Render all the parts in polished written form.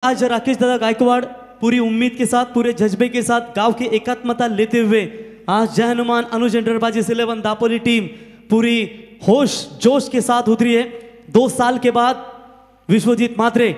आज राकेश दादा गायकवाड़ पूरी उम्मीद के साथ, पूरे जज्बे के साथ, गांव की एकात्मता लेते हुए आज जय हनुमान अनुज एंटरप्राइजेस 11 दापोली टीम पूरी होश जोश के साथ उतरी है। 2 साल के बाद विश्वजीत म्हात्रे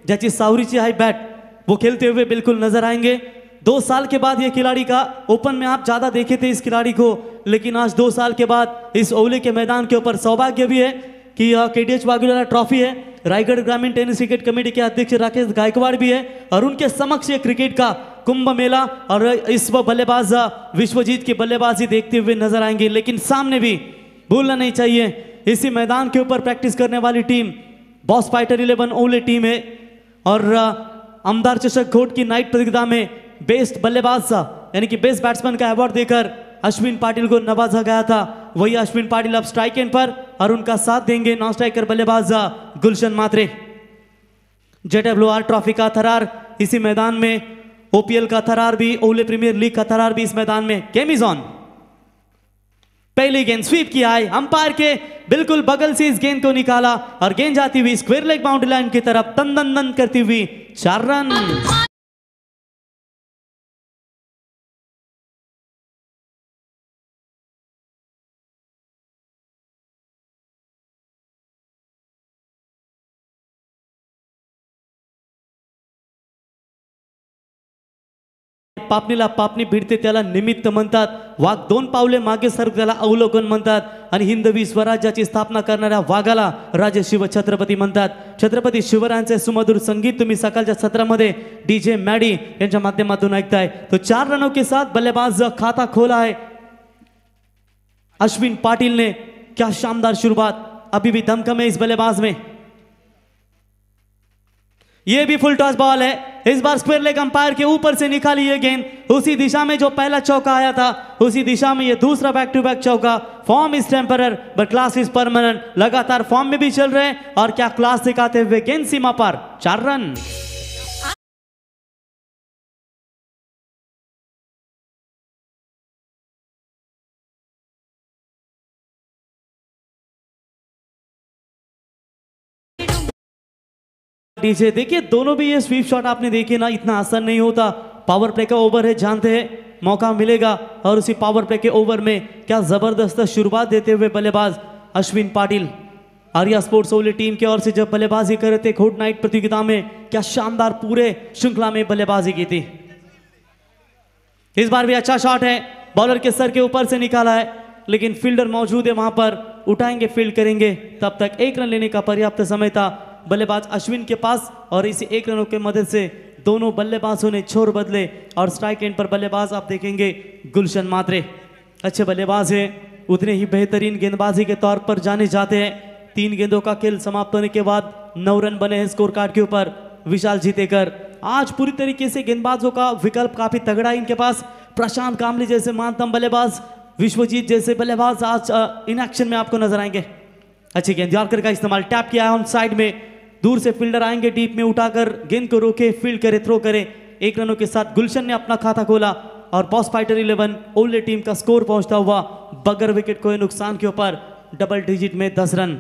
ज्याची सावरीची हाई बैट वो खेलते हुए बिल्कुल नजर आएंगे। 2 साल के बाद ये खिलाड़ी का ओपन में आप ज्यादा देखे थे इस खिलाड़ी को, लेकिन आज 2 साल के बाद इस ओवले के मैदान के ऊपर सौभाग्य भी है कि KDH वाघुला ट्रॉफी है। रायगढ़ ग्रामीण टेनिस क्रिकेट कमेटी के अध्यक्ष राकेश गायकवाड़ भी है और उनके समक्ष ये क्रिकेट का कुंभ मेला और इस बल्लेबाज विश्वजीत की बल्लेबाजी देखते हुए नजर आएंगे। लेकिन सामने भी भूलना नहीं चाहिए, इसी मैदान के ऊपर प्रैक्टिस करने वाली टीम बॉस फाइटर 11 ओवले टीम है और आमदार चषक घोट की नाइट प्रतियोगिता में बेस्ट बल्लेबाज यानी कि बेस्ट बैट्समैन का अवार्ड देकर अश्विन पाटिल को नवाजा गया था। वही अश्विन पाटिल अब स्ट्राइक एंड पर और उनका साथ देंगे नॉन स्ट्राइकर बल्लेबाज गुलशन म्हात्रे। JWR ट्रॉफी का थरार इसी मैदान में, OPL का थरार भी, ओवले प्रीमियर लीग का थरार भी इस मैदान में। Game is on. पहली गेंद स्वीप किया है, अंपायर के बिल्कुल बगल से इस गेंद को निकाला और गेंद जाती हुई स्क्वायर लेग बाउंड्री लाइन की तरफ तन दन दन करती हुई 4 रन। पापणीला पापणी भिडते त्याला निमित्त म्हणतात, वाघ 2 पावले मागे सरक त्याला अवलोकन म्हणतात आणि हिंदवी स्वराज्याची स्थापना करणाऱ्या वाघाला राजे शिव छत्रपती म्हणतात। छत्रपती शिवरायांचे सुमधुर संगीत तुम्ही सकाळच्या सत्रामध्ये DJ मॅडी यांच्या माध्यमातून ऐकताय। तो 4 रनों के साथ बल्लेबाज खाता खोला है अश्विन पाटिल ने। क्या शानदार शुरुआत, अभी भी दमखम है इस बल्लेबाज में। ये भी फुल टॉस बॉल है, इस बार स्क्वायर लेग अंपायर के ऊपर से निकाली ये गेंद, उसी दिशा में जो पहला चौका आया था उसी दिशा में ये दूसरा बैक टू बैक चौका। Form is temporary but class is permanent, लगातार फॉर्म में भी चल रहे हैं और क्या क्लास दिखाते हुए गेंद सीमा पर 4 रन। डीजे देखिए, दोनों भी ये स्वीप शॉट आपने देखे ना, इतना आसान नहीं होता। पावर प्ले का ओवर है, जानते हैं मौका मिलेगा और उसी पावर प्ले के ओवर में क्या जबरदस्त शुरुआत देते हुए बल्लेबाज अश्विन पाटिल आर्या स्पोर्ट्स ओवले टीम की ओर से जब बल्लेबाजी कर रहे थे घोट नाइट प्रतियोगिता में, क्या शानदार पूरे श्रृंखला में बल्लेबाजी की थी। इस बार भी अच्छा शॉट है, बॉलर के सर के ऊपर से निकाला है लेकिन फील्डर मौजूद है वहां पर, उठाएंगे फील्ड करेंगे। तब तक 1 रन लेने का पर्याप्त समय था बल्लेबाज अश्विन के पास और इसी 1 रनों के मदद से दोनों बल्लेबाजों ने छोर बदले और स्ट्राइक एंड पर बल्लेबाज आप देखेंगे गुलशन म्हात्रे। अच्छे बल्लेबाज हैं, उतने ही बेहतरीन गेंदबाजी के तौर पर जाने जाते हैं। 3 गेंदों का खेल समाप्त होने के बाद 9 रन बने हैं स्कोर कार्ड के ऊपर विशाल जीतेकर। आज पूरी तरीके से गेंदबाजों का विकल्प काफी तगड़ा है इनके पास। प्रशांत कामली जैसे महानतम बल्लेबाज, विश्वजीत जैसे बल्लेबाज आज इन एक्शन में आपको नजर आएंगे। अच्छी गेंद यॉर्कर का इस्तेमाल, टैप किया है ऑन साइड में, दूर से फील्डर आएंगे डीप में, उठाकर गेंद को रोके, फील्ड करे, थ्रो करे। 1 रनों के साथ गुलशन ने अपना खाता खोला और बॉस फाइटर 11 ओवले टीम का स्कोर पहुंचता हुआ बगैर विकेट को नुकसान के ऊपर डबल डिजिट में 10 रन।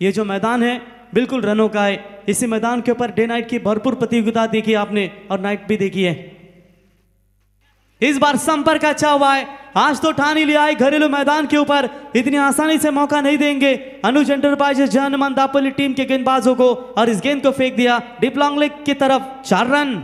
ये जो मैदान है बिल्कुल रनों का है। इसी मैदान के ऊपर डे नाइट की भरपूर प्रतियोगिता देखी आपने और नाइट भी देखी है। इस बार संपर्क अच्छा हुआ है, आज तो ठान ही लिया है घरेलू मैदान के ऊपर इतनी आसानी से मौका नहीं देंगे अनुज एंटरप्राइजेस जय हनुमान दापोली टीम के गेंदबाजों को और इस गेंद को फेंक दिया डीप लॉन्ग लेग की तरफ, 4 रन।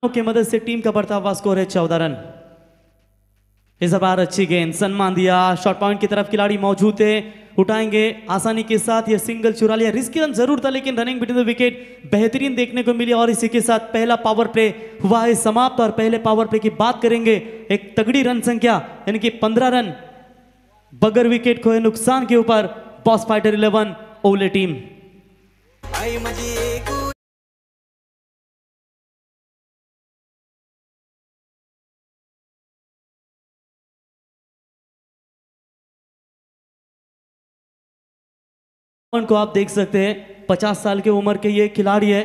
की मदद से टीम का बढ़ता हुआ स्कोर है 14 रन। इस बार अच्छी गेंद, सम्मान दिया, शॉर्ट पॉइंट की तरफ खिलाड़ी मौजूद थे, उठाएंगे आसानी के साथ। ये सिंगल चुरा लिया, रिस्की रन जरूर था लेकिन रनिंग बिटवीन द विकेट बेहतरीन देखने को मिली और इसी के साथ पहला पावर प्ले हुआ है समाप्त। और पहले पावर प्ले की बात करेंगे, एक तगड़ी रन संख्या यानी कि 15 रन बगैर विकेट खोए नुकसान के ऊपर बॉस फाइटर 11 ओवले टीम। को आप देख सकते हैं 50 साल की उम्र के ये खिलाड़ी है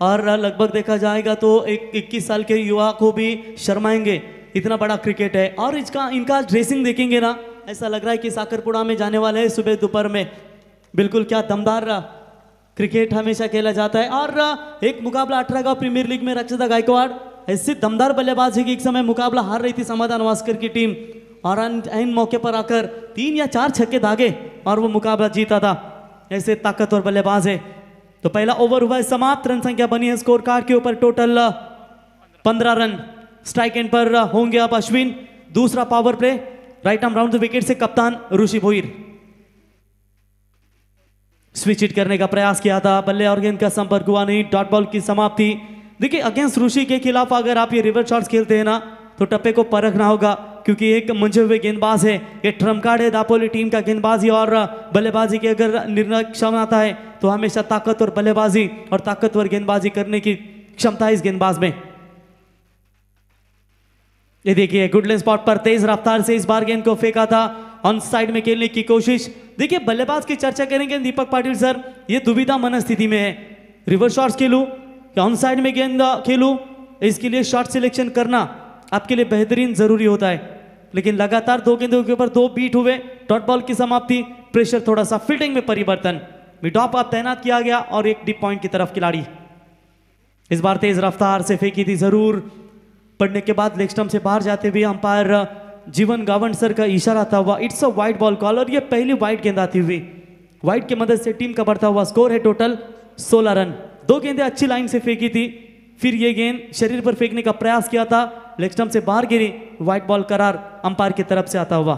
और लगभग देखा जाएगा तो एक 21 साल के युवा को भी शर्माएंगे इतना बड़ा क्रिकेट है। और इनका ड्रेसिंग देखेंगे ना, ऐसा लग रहा है कि साकरपुड़ा में जाने वाले हैं सुबह दोपहर में। बिल्कुल क्या दमदार क्रिकेट हमेशा खेला जाता है। और एक मुकाबला 18 का प्रीमियर लीग में रक्षिता गायकवाड़ ऐसी दमदार बल्लेबाज है कि एक समय मुकाबला हार रही थी समाधान वास्कर की टीम, और इन मौके पर आकर 3 या 4 छक्के दागे और वो मुकाबला जीता था। ऐसे ताकतवर बल्लेबाज है। तो पहला ओवर हुआ है समाप्त, रन संख्या बनी है स्कोर कार्ड के ऊपर टोटल 15 रन। स्ट्राइक एंड पर होंगे अब अश्विन। दूसरा power play right arm round the wicket से कप्तान ऋषि भोईर। स्विच हिट करने का प्रयास किया था, बल्ले और गेंद का संपर्क हुआ नहीं, डॉट बॉल की समाप्ति। देखिए अगेंस्ट ऋषि के खिलाफ अगर आप ये रिवर्स शॉट्स खेलते हैं ना तो टप्पे को परखना होगा, क्योंकि एक मंझे हुए गेंदबाज है, ये ट्रम्प कार्ड है दापोली टीम का गेंदबाजी और बल्लेबाजी के अगर निर्णय क्षमता है तो हमेशा ताकतवर बल्लेबाजी और ताकतवर गेंदबाजी करने की क्षमता है इस गेंदबाज में। ये देखिए गुडलैंड स्पॉट पर तेज रफ्तार से इस बार गेंद को फेंका था, ऑन साइड में खेलने की कोशिश। देखिए बल्लेबाज की चर्चा करेंगे दीपक पाटिल सर, ये दुविधा मनस्थिति में है, रिवर्स शॉट्स खेलूं या ऑन साइड में गेंद खेलूं, इसके लिए शॉट सिलेक्शन करना आपके लिए बेहतरीन जरूरी होता है। लेकिन लगातार 2 गेंदों के ऊपर 2 बीट हुए, डॉट बॉल की समाप्ति, प्रेशर थोड़ा सा, फील्डिंग में परिवर्तन, मिड ऑफ आप तैनात किया गया और एक डीप पॉइंट की तरफ खिलाड़ी। इस बार तेज रफ्तार से फेंकी थी जरूर, पड़ने के बाद लेग स्टंप से बाहर जाते हुए अंपायर जीवन गावंड सर का इशारा था हुआ, it's a wide ball call, और ये पहली वाइड गेंद आती हुई। वाइड की मदद से टीम का बढ़ता हुआ स्कोर है टोटल 16 रन। 2 गेंदें अच्छी लाइन से फेंकी थी, फिर ये गेंद शरीर पर फेंकने का प्रयास किया था, लेग स्टंप से बाहर गिरी, वाइड बॉल करार अंपायर की तरफ से आता हुआ।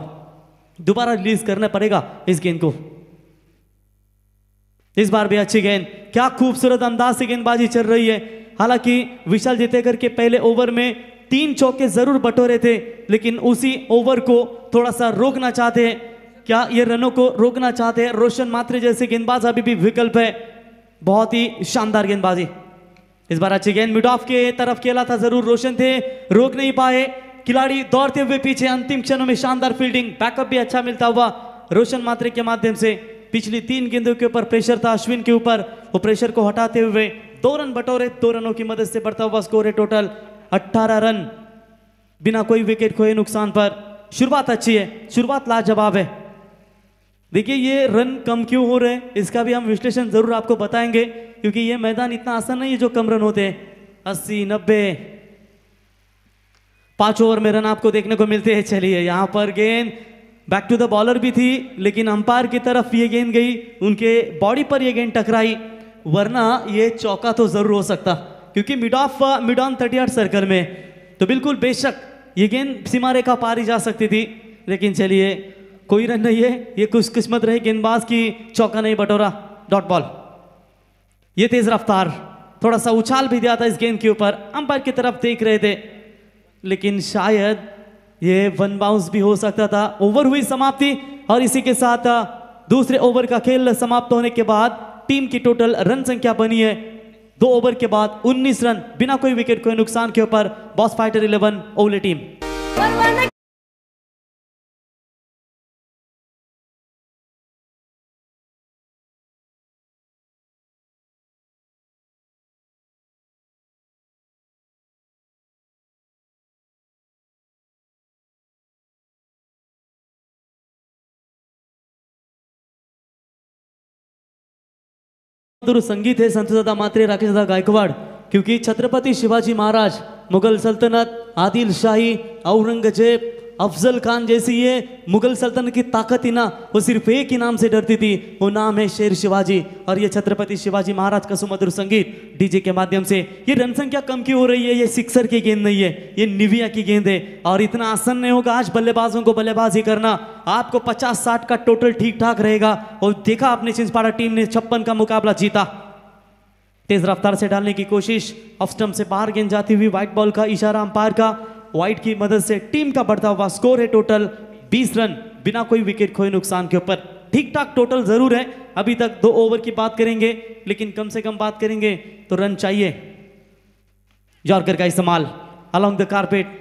दोबारा रिलीज करना पड़ेगा इस गेंद को। इस बार भी अच्छी गेंद, क्या खूबसूरत अंदाज से गेंदबाजी चल रही है। हालांकि विशाल जितेकर के पहले ओवर में 3 चौके जरूर बटोरे थे, लेकिन उसी ओवर को थोड़ा सा रोकना चाहते हैं। क्या ये रनों को रोकना चाहते हैं? रोशन मात्रे जैसे गेंदबाज अभी भी विकल्प है। बहुत ही शानदार गेंदबाजी। इस बार अच्छी गेंद मिड ऑफ के तरफ खेला था जरूर, रोशन थे, रोक नहीं पाए खिलाड़ी, दौड़ते हुए पीछे अंतिम क्षणों में शानदार फील्डिंग, बैकअप भी अच्छा मिलता हुआ रोशन मात्रे के माध्यम से। पिछली 3 गेंदों के ऊपर प्रेशर था अश्विन के ऊपर, वो प्रेशर को हटाते हुए 2 रन बटोरे, 2 रनों की मदद से बढ़ता हुआ स्कोर है टोटल 18 रन बिना कोई विकेट खोए नुकसान पर। शुरुआत अच्छी है, शुरुआत लाजवाब है। देखिए ये रन कम क्यों हो रहे हैं, इसका भी हम विश्लेषण जरूर आपको बताएंगे, क्योंकि ये मैदान इतना आसान नहीं है जो कम रन होते हैं। 80, 90, 5 ओवर में रन आपको देखने को मिलते हैं। चलिए यहाँ पर गेंद बैक टू द बॉलर भी थी, लेकिन अंपायर की तरफ ये गेंद गई, उनके बॉडी पर ये गेंद टकराई, वरना ये चौका तो जरूर हो सकता, क्योंकि मिड ऑन 38 सर्कल में, तो बिल्कुल बेशक ये गेंद सीमा रेखा पार ही जा सकती थी। लेकिन चलिए कोई रन नहीं है, ये कुछ किस्मत रही गेंदबाज की, चौका नहीं बटोरा, डॉट बॉल। ये तेज रफ्तार, थोड़ा सा उछाल भी दिया था इस गेंद के ऊपर, अंपायर की तरफ देख रहे थे, लेकिन शायद ये 1 बाउंस भी हो सकता था। ओवर हुई समाप्ति, और इसी के साथ दूसरे ओवर का खेल समाप्त होने के बाद टीम की टोटल रन संख्या बनी है 2 ओवर के बाद 19 रन बिना कोई विकेट कोई नुकसान के ऊपर बॉस फाइटर 11 ओवले टीम। संगीत है संतदादा मात्रे राकेशदादा गायकवाड़, क्योंकि छत्रपति शिवाजी महाराज, मुगल सल्तनत, आदिल शाही, औरंगजेब, अफजल खान जैसी ये मुगल सल्तनत की ताकत ही ना, वो सिर्फ एक ही नाम से डरती थी, वो नाम है शेर शिवाजी। और ये छत्रपति शिवाजी महाराज का सुमधुर संगीत डीजे के माध्यम से। ये रन संख्या कम क्यों हो रही है? ये सिक्सर की गेंद नहीं है, ये निविया की गेंद है, और इतना आसान नहीं होगा आज बल्लेबाजों को बल्लेबाजी करना। आपको 50-60 का टोटल ठीक ठाक रहेगा, और देखा आपने चिंचपाड़ा टीम ने 56 का मुकाबला जीता। तेज रफ्तार से डालने की कोशिश, ऑफ स्टंप से बाहर गेंद जाती हुई, व्हाइट बॉल का इशारा अंपायर का, वाइट की मदद से टीम का बढ़ता हुआ स्कोर है टोटल 20 रन बिना कोई विकेट खोए नुकसान के ऊपर। ठीक ठाक टोटल जरूर है, अभी तक 2 ओवर की बात करेंगे, लेकिन कम से कम बात करेंगे तो रन चाहिए। यॉर्कर का इस्तेमाल अलोंग द कारपेट,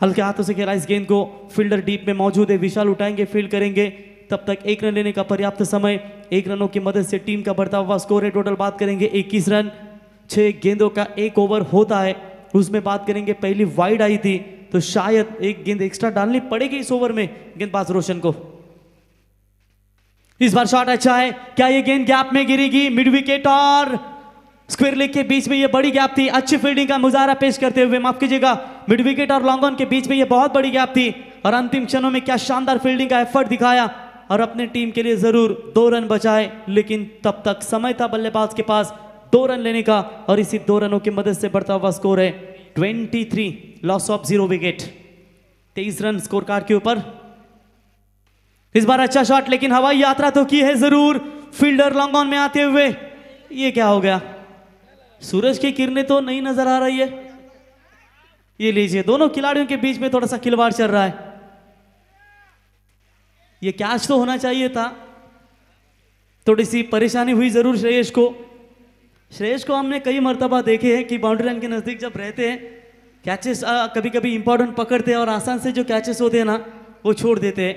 हल्के हाथों से खेला इस गेंद को, फील्डर डीप में मौजूद है, विशाल उठाएंगे, फील्ड करेंगे, तब तक 1 रन लेने का पर्याप्त समय। 1 रनों की मदद से टीम का बढ़ता हुआ स्कोर है टोटल बात करेंगे 21 रन। 6 गेंदों का 1 ओवर होता है, उसमें बात करेंगे पहली वाइड आई थी, तो शायद एक गेंद एक्स्ट्रा डालनी पड़ेगी इस ओवर में गेंदबाज रोशन को। इस बार शॉट अच्छा है, क्या ये गेंद गैप में गिरेगी? मिड विकेट और स्क्वायर लेग के बीच में ये बड़ी गैप थी। अच्छी फील्डिंग का मुजाहरा पेश करते हुए, माफ कीजिएगा, मिड विकेट और लॉन्ग ऑन के बीच में ये बहुत बड़ी गैप थी और अंतिम क्षणों में क्या शानदार फील्डिंग का एफर्ट दिखाया और अपने टीम के लिए जरूर 2 रन बचाए, लेकिन तब तक समय था बल्लेबाज के पास 2 रन लेने का और इसी 2 रनों की मदद से बढ़ता हुआ स्कोर है 23, loss of 0 wicket, 23 run score card के ऊपर। इस बार अच्छा शॉट, लेकिन हवाई यात्रा तो की है जरूर फील्डर लॉन्ग ऑन में आते हुए। ये क्या हो गया? सूरज की किरणें तो नहीं नजर आ रही है। ये लीजिए, दोनों खिलाड़ियों के बीच में थोड़ा सा खिलवाड़ चल रहा है। ये कैच तो होना चाहिए था। थोड़ी सी परेशानी हुई जरूर श्रेयस को। श्रेयस को हमने कई मर्तबा देखे हैं कि बाउंड्री लाइन के नजदीक जब रहते हैं कैचेस कभी कभी इंपॉर्टेंट पकड़ते हैं और आसान से जो कैचेस होते हैं ना वो छोड़ देते हैं।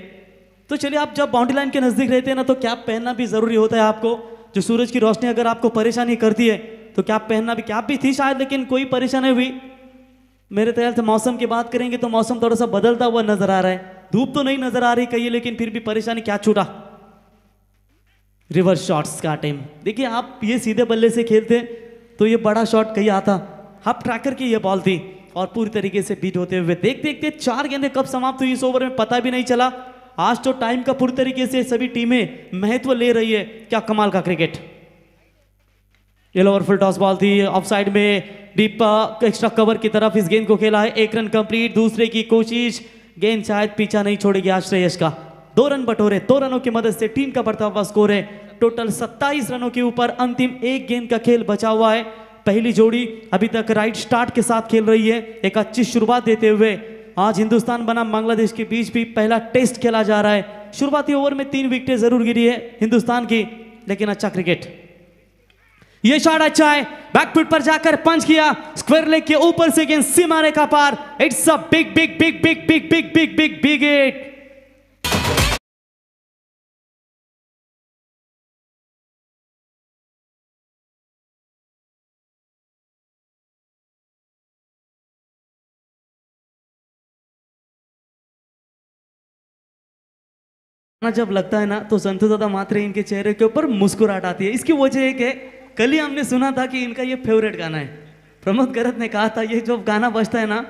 तो चलिए, आप जब बाउंड्री लाइन के नजदीक रहते हैं ना तो कैप पहनना भी जरूरी होता है आपको। जो सूरज की रोशनी अगर आपको परेशानी करती है तो कैप पहनना भी, कैप भी थी शायद लेकिन कोई परेशानी हुई। मेरे ख्याल से मौसम की बात करेंगे तो मौसम थोड़ा सा बदलता हुआ नजर आ रहा है, धूप तो नहीं नजर आ रही कहीं, लेकिन फिर भी परेशानी क्या छूटा। रिवर्स शॉट्स का टाइम देखिए, आप ये सीधे बल्ले से खेलते तो ये बड़ा शॉट कहीं आता। हाफ ट्रैकर की ये बॉल थी और पूरी तरीके से बीट होते हुए देखते देखते 4 गेंदें कब समाप्त हुई इस ओवर में पता भी नहीं चला। आज तो टाइम का पूरी तरीके से सभी टीमें महत्व ले रही है। क्या कमाल का क्रिकेट। ये लोअर फुल टॉस बॉल थी, ऑफ साइड में डीप एक्स्ट्रा कवर की तरफ इस गेंद को खेला है। 1 रन कंप्लीट, दूसरे की कोशिश, गेंद शायद पीछा नहीं छोड़ेगी आज श्रेयस का। 2 रन बटोरे, 2 रनों की मदद से टीम का बढ़ता हुआ स्कोर है टोटल 27 रनों के ऊपर। अंतिम 1 गेंद का खेल बचा हुआ है। पहली जोड़ी अभी तक राइट स्टार्ट के साथ खेल रही है, एक अच्छी शुरुआत देते हुए। आज हिंदुस्तान बनाम बांग्लादेश के बीच भी पहला टेस्ट खेला जा रहा है। शुरुआती ओवर में 3 विकेटें जरूर गिरी है हिंदुस्तान की, लेकिन अच्छा क्रिकेट। ये शॉट अच्छा है, बैकफुट पर जाकर पंच किया, स्क्वायर लेग के ऊपर से गेंद सीमा रेखा पार। It's a big big big big big big big big big hit. जब लगता है ना तो संतोष दादा मात्रे इनके चेहरे के ऊपर मुस्कुराहट आती है। इसकी वजह एक है, कल ही हमने सुना था कि इनका ये फेवरेट गाना है। प्रमोद गरत ने कहा था ये जो गाना बजता है ना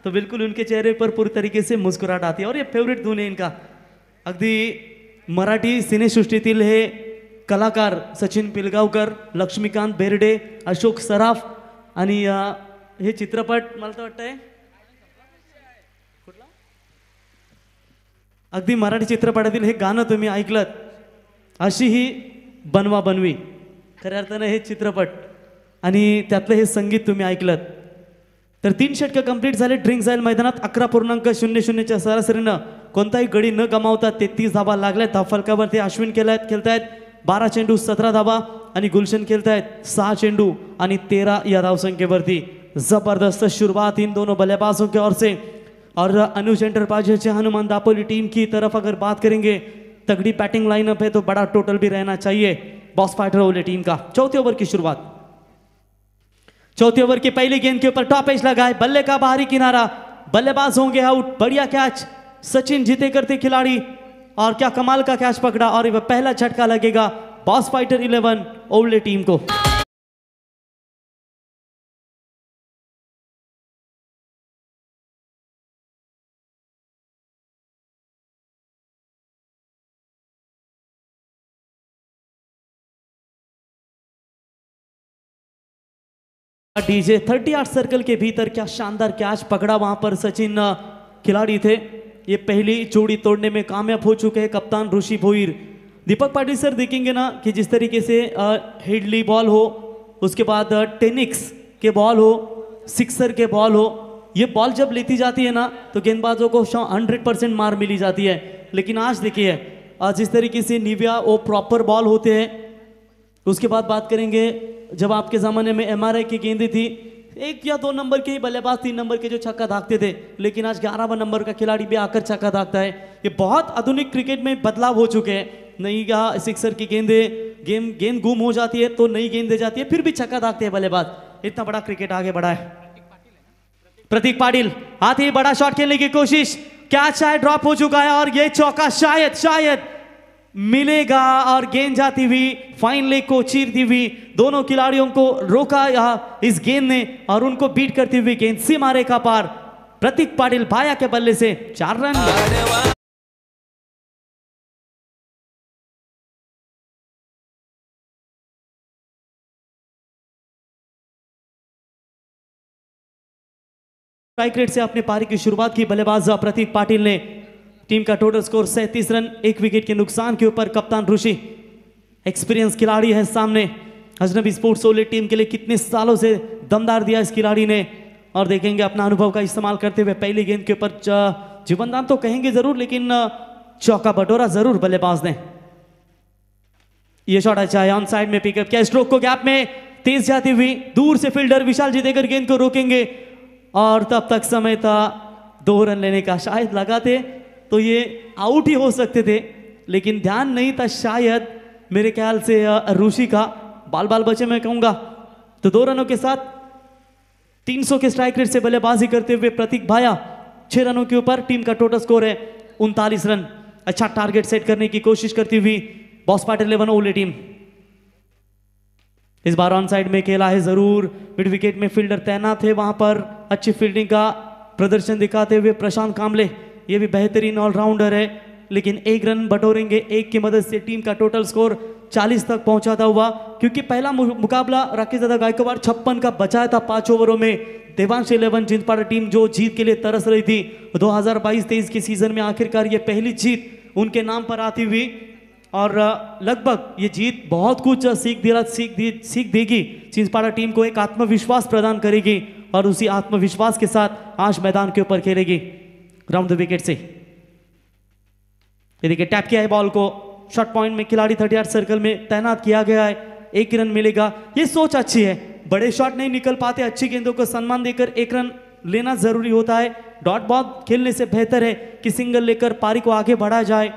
तो बिल्कुल उनके चेहरे पर पूरी तरीके से मुस्कुराहट आती है और ये फेवरेट धुन है इनका। अगदी मराठी सिनेसृष्टीतील हे कलाकार सचिन पिलगावकर, लक्ष्मीकांत बेर्डे, अशोक सराफ आणि हे चित्रपट मला तर वाटतंय अगदी मराठी चित्रपटातील हे गाणं तुम्ही ऐकलत, अशी ही बनवा बनवी खऱ्या अर्थानं हे चित्रपट आणि त्यातलं हे संगीत तुम्ही ऐकलत। तर 3 षटकं कंप्लीट झाले ड्रिंक झाईल मैदानात। 11.00च्या सरासरीनं कोणताही गडी न गमावता 33 धाबा लागल्यात। धावफलकावरती अश्विन खेळतायत 12 चेंडू 17 धाबा आणि गुलशन खेळतायत 6 चेंडू आणि 13 या धावसंख्येवरती। जबरदस्त शुरुआत इन दोनों बल्लेबाजों की ओर से। और अनुज एंटरप्राइजेज से हनुमान दापोली टीम की तरफ अगर बात करेंगे, तगड़ी बैटिंग लाइनअप है तो बड़ा टोटल भी रहना चाहिए बॉस फाइटर वाली टीम का। चौथे ओवर की शुरुआत, चौथे ओवर की पहली गेंद के ऊपर टॉप एज लगा है, बल्ले का बाहरी किनारा, बल्लेबाज होंगे आउट। बढ़िया कैच, सचिन जीते करते खिलाड़ी और क्या कमाल का कैच पकड़ा और वह पहला झटका लगेगा बॉस फाइटर 11 ओवले टीम को। डीजे 38 सर्कल के भीतर क्या शानदार कैच पकड़ा वहां पर सचिन खिलाड़ी थे। ये पहली जोड़ी तोड़ने में कामयाब हो चुके हैं कप्तान ऋषि भोईर। दीपक पाटिल सर देखेंगे ना कि जिस तरीके से हेडली बॉल हो, उसके बाद टेनिक्स के बॉल हो, सिक्सर के बॉल हो, ये बॉल जब लेती जाती है ना तो गेंदबाजों को 100% मार मिली जाती है। लेकिन आज देखिए जिस तरीके से निविया वो प्रॉपर बॉल होते हैं। उसके बाद बात करेंगे जब आपके ज़माने में MRI की गेंदें थी, 1 या 2 नंबर के ही बल्लेबाज 3 नंबर के जो छक्का दागते थे, लेकिन आज 11वां नंबर का खिलाड़ी भी आकर छक्का दागता है। ये बहुत आधुनिक क्रिकेट में बदलाव हो चुके हैं। नई सिक्सर की गेंदें गेंद गुम हो जाती है तो नई गेंद दे जाती है, फिर भी छक्का दागते हैं बल्लेबाज। इतना बड़ा क्रिकेट आगे बढ़ा है। प्रतीक पाटिल आते ही बड़ा शॉट खेलने की कोशिश, कैच शायद ड्रॉप हो चुका है और ये चौका शायद मिलेगा और गेंद जाती हुई फाइन लेग को चीरती हुई दोनों खिलाड़ियों को रोका इस गेंद ने और उनको बीट करती हुई गेंद सीमा रेखा पार। प्रतीक पाटिल भाया के बल्ले से 4 रन। स्ट्राइक रेट से अपने पारी की शुरुआत की बल्लेबाज प्रतीक पाटिल ने। टीम का टोटल स्कोर 37 रन, 1 विकेट के नुकसान के ऊपर। कप्तान ऋषि एक्सपीरियंस खिलाड़ी है सामने। अजनबी स्पोर्ट्स ओले टीम के लिए कितने सालों से दमदार दिया इस खिलाड़ी ने और देखेंगे अपना अनुभव का इस्तेमाल करते हुए पहली गेंद के ऊपर जीवनदान तो कहेंगे जरूर, लेकिन चौका बटोरा जरूर बल्लेबाज ने। ये शॉट अच्छा है, ऑन साइड में पिकअप किया, स्ट्रोक को गैप में तेज जाती हुई दूर से फील्डर विशाल जी देकर गेंद को रोकेंगे और तब तक समय था 2 रन लेने का। शायद लगाते तो ये आउट ही हो सकते थे, लेकिन ध्यान नहीं था शायद मेरे ख्याल से ऋषि का। बाल बचे मैं कहूंगा। तो 2 रनों के साथ 300 के स्ट्राइक रेट से बल्लेबाजी करते हुए प्रतीक भाया 6 रनों के ऊपर। टीम का टोटल स्कोर है 39 रन। अच्छा टारगेट सेट करने की कोशिश करती हुई बॉस पाटिल 11 ओले टीम। इस बार ऑन साइड में खेला है जरूर, मिड विकेट में फील्डर तैनात है, वहां पर अच्छी फील्डिंग का प्रदर्शन दिखाते हुए प्रशांत कामले, ये भी बेहतरीन ऑलराउंडर है, लेकिन 1 रन बटोरेंगे। 1 की मदद से टीम का टोटल स्कोर 40 तक पहुंचाता हुआ, क्योंकि पहला मुकाबला राकेश दादा गायकवाड़ 56 का बचाया था 5 ओवरों में। देवांश 11 जिंदपाड़ा टीम जो जीत के लिए तरस रही थी 2022-23 के सीजन में, आखिरकार ये पहली जीत उनके नाम पर आती हुई और लगभग ये जीत बहुत कुछ सीख देगी चिंचपाड़ा टीम को, एक आत्मविश्वास प्रदान करेगी और उसी आत्मविश्वास के साथ आज मैदान के ऊपर खेलेगी ग्राउंड द विकेट से। ये देखिए टैप किया है बॉल को, शॉट पॉइंट में खिलाड़ी 38 सर्कल में तैनात किया गया है। 1 रन मिलेगा, ये सोच अच्छी है। बड़े शॉट नहीं निकल पाते, अच्छी गेंदों को सम्मान देकर 1 रन लेना जरूरी होता है। डॉट बॉल खेलने से बेहतर है कि सिंगल लेकर पारी को आगे बढ़ाया जाए।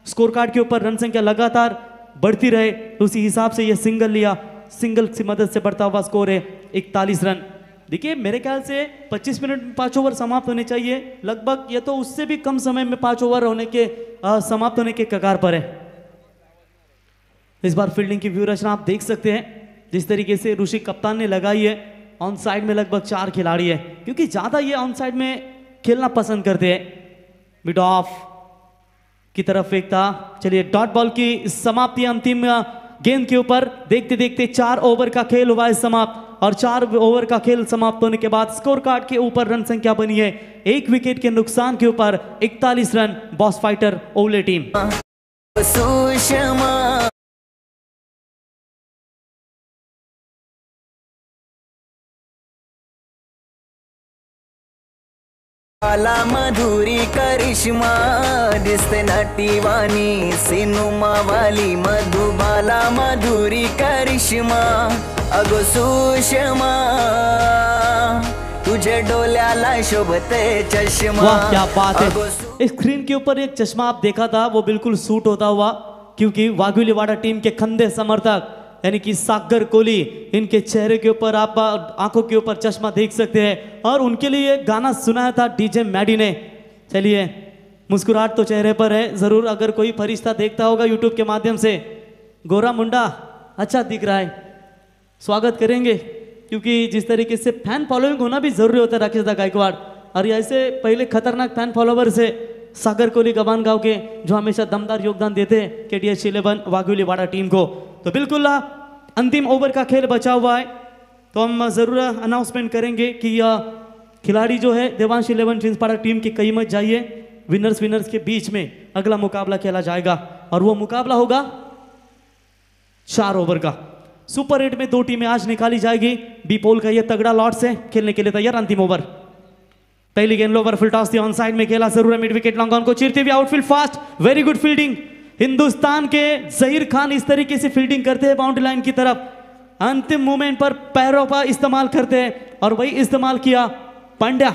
स्कोर कार्ड के ऊपर रन संख्या लगातार बढ़ती रहे, तो उसी हिसाब से यह सिंगल लिया। सिंगल की मदद से बढ़ता हुआ स्कोर है 41 रन। देखिए मेरे ख्याल से 25 मिनट में 5 ओवर समाप्त होने चाहिए लगभग, ये तो उससे भी कम समय में 5 ओवर होने के समाप्त होने के कगार पर है। इस बार फील्डिंग की व्यू रचना आप देख सकते हैं जिस तरीके से ऋषि कप्तान ने लगाई है। ऑन साइड में लगभग 4 खिलाड़ी है, क्योंकि ज्यादा ये ऑन साइड में खेलना पसंद करते हैं। मिड ऑफ की तरफ फेंकता। चलिए डॉट बॉल की समाप्ति अंतिम गेंद के ऊपर। देखते देखते 4 ओवर का खेल हुआ है समाप्त और 4 ओवर का खेल समाप्त होने के बाद स्कोर कार्ड के ऊपर रन संख्या बनी है 1 विकेट के नुकसान के ऊपर 41 रन। बॉस फाइटर ओले टीम। बाला मधुरी करिश्मा दिसते नटीवाणी सिनुमा वाली मधुबाला मधुरी करिश्मा अगो सुषमा तुझे डोल्याला शोभते चश्मा। वाह क्या बात है। स्क्रीन के ऊपर एक चश्मा आप देखा था, वो बिल्कुल सूट होता हुआ, क्योंकि वाघुलीवाड़ा टीम के खंदे समर्थक यानी कि सागर कोहली, इनके चेहरे के ऊपर आप आंखों के ऊपर चश्मा देख सकते हैं और उनके लिए गाना सुनाया था डीजे मैडी ने। चलिए मुस्कुराहट तो चेहरे पर है जरूर, अगर कोई फरिश्ता देखता होगा यूट्यूब के माध्यम से। गोरा मुंडा अच्छा दिख रहा है, स्वागत करेंगे, क्योंकि जिस तरीके से फैन फॉलोइंग होना भी जरूरी होता है राकेश दा गायकवाड़, और ऐसे पहले खतरनाक फैन फॉलोवर से सागर कोहली गबान गांव के, जो हमेशा दमदार योगदान देते हैं KTH 11 वाघुलीवाड़ा टीम को। तो बिल्कुल अंतिम ओवर का खेल बचा हुआ है, तो हम जरूर अनाउंसमेंट करेंगे कि खिलाड़ी जो है देवांश 11 चिंचपाड़ा टीम की कई मत जाइए। विनर्स के बीच में अगला मुकाबला खेला जाएगा और वो मुकाबला होगा 4 ओवर का। सुपर 8 में 2 टीमें आज निकाली जाएगी। बी पोल का ये तगड़ा लॉट से खेलने के लिए तैयार। अंतिम ओवर, पहली गेंद लोवर फुल टॉस थी, ऑन साइड में खेला जरूर है, मिड विकेट लॉन्ग ऑन को चीरते हुए outfield fast, very good fielding. Hindustan के जहीर खान इस तरीके से फील्डिंग करते हैं बाउंड्री लाइन की तरफ, अंतिम मूवमेंट पर पैरों का इस्तेमाल करते हैं और वही इस्तेमाल किया पांड्या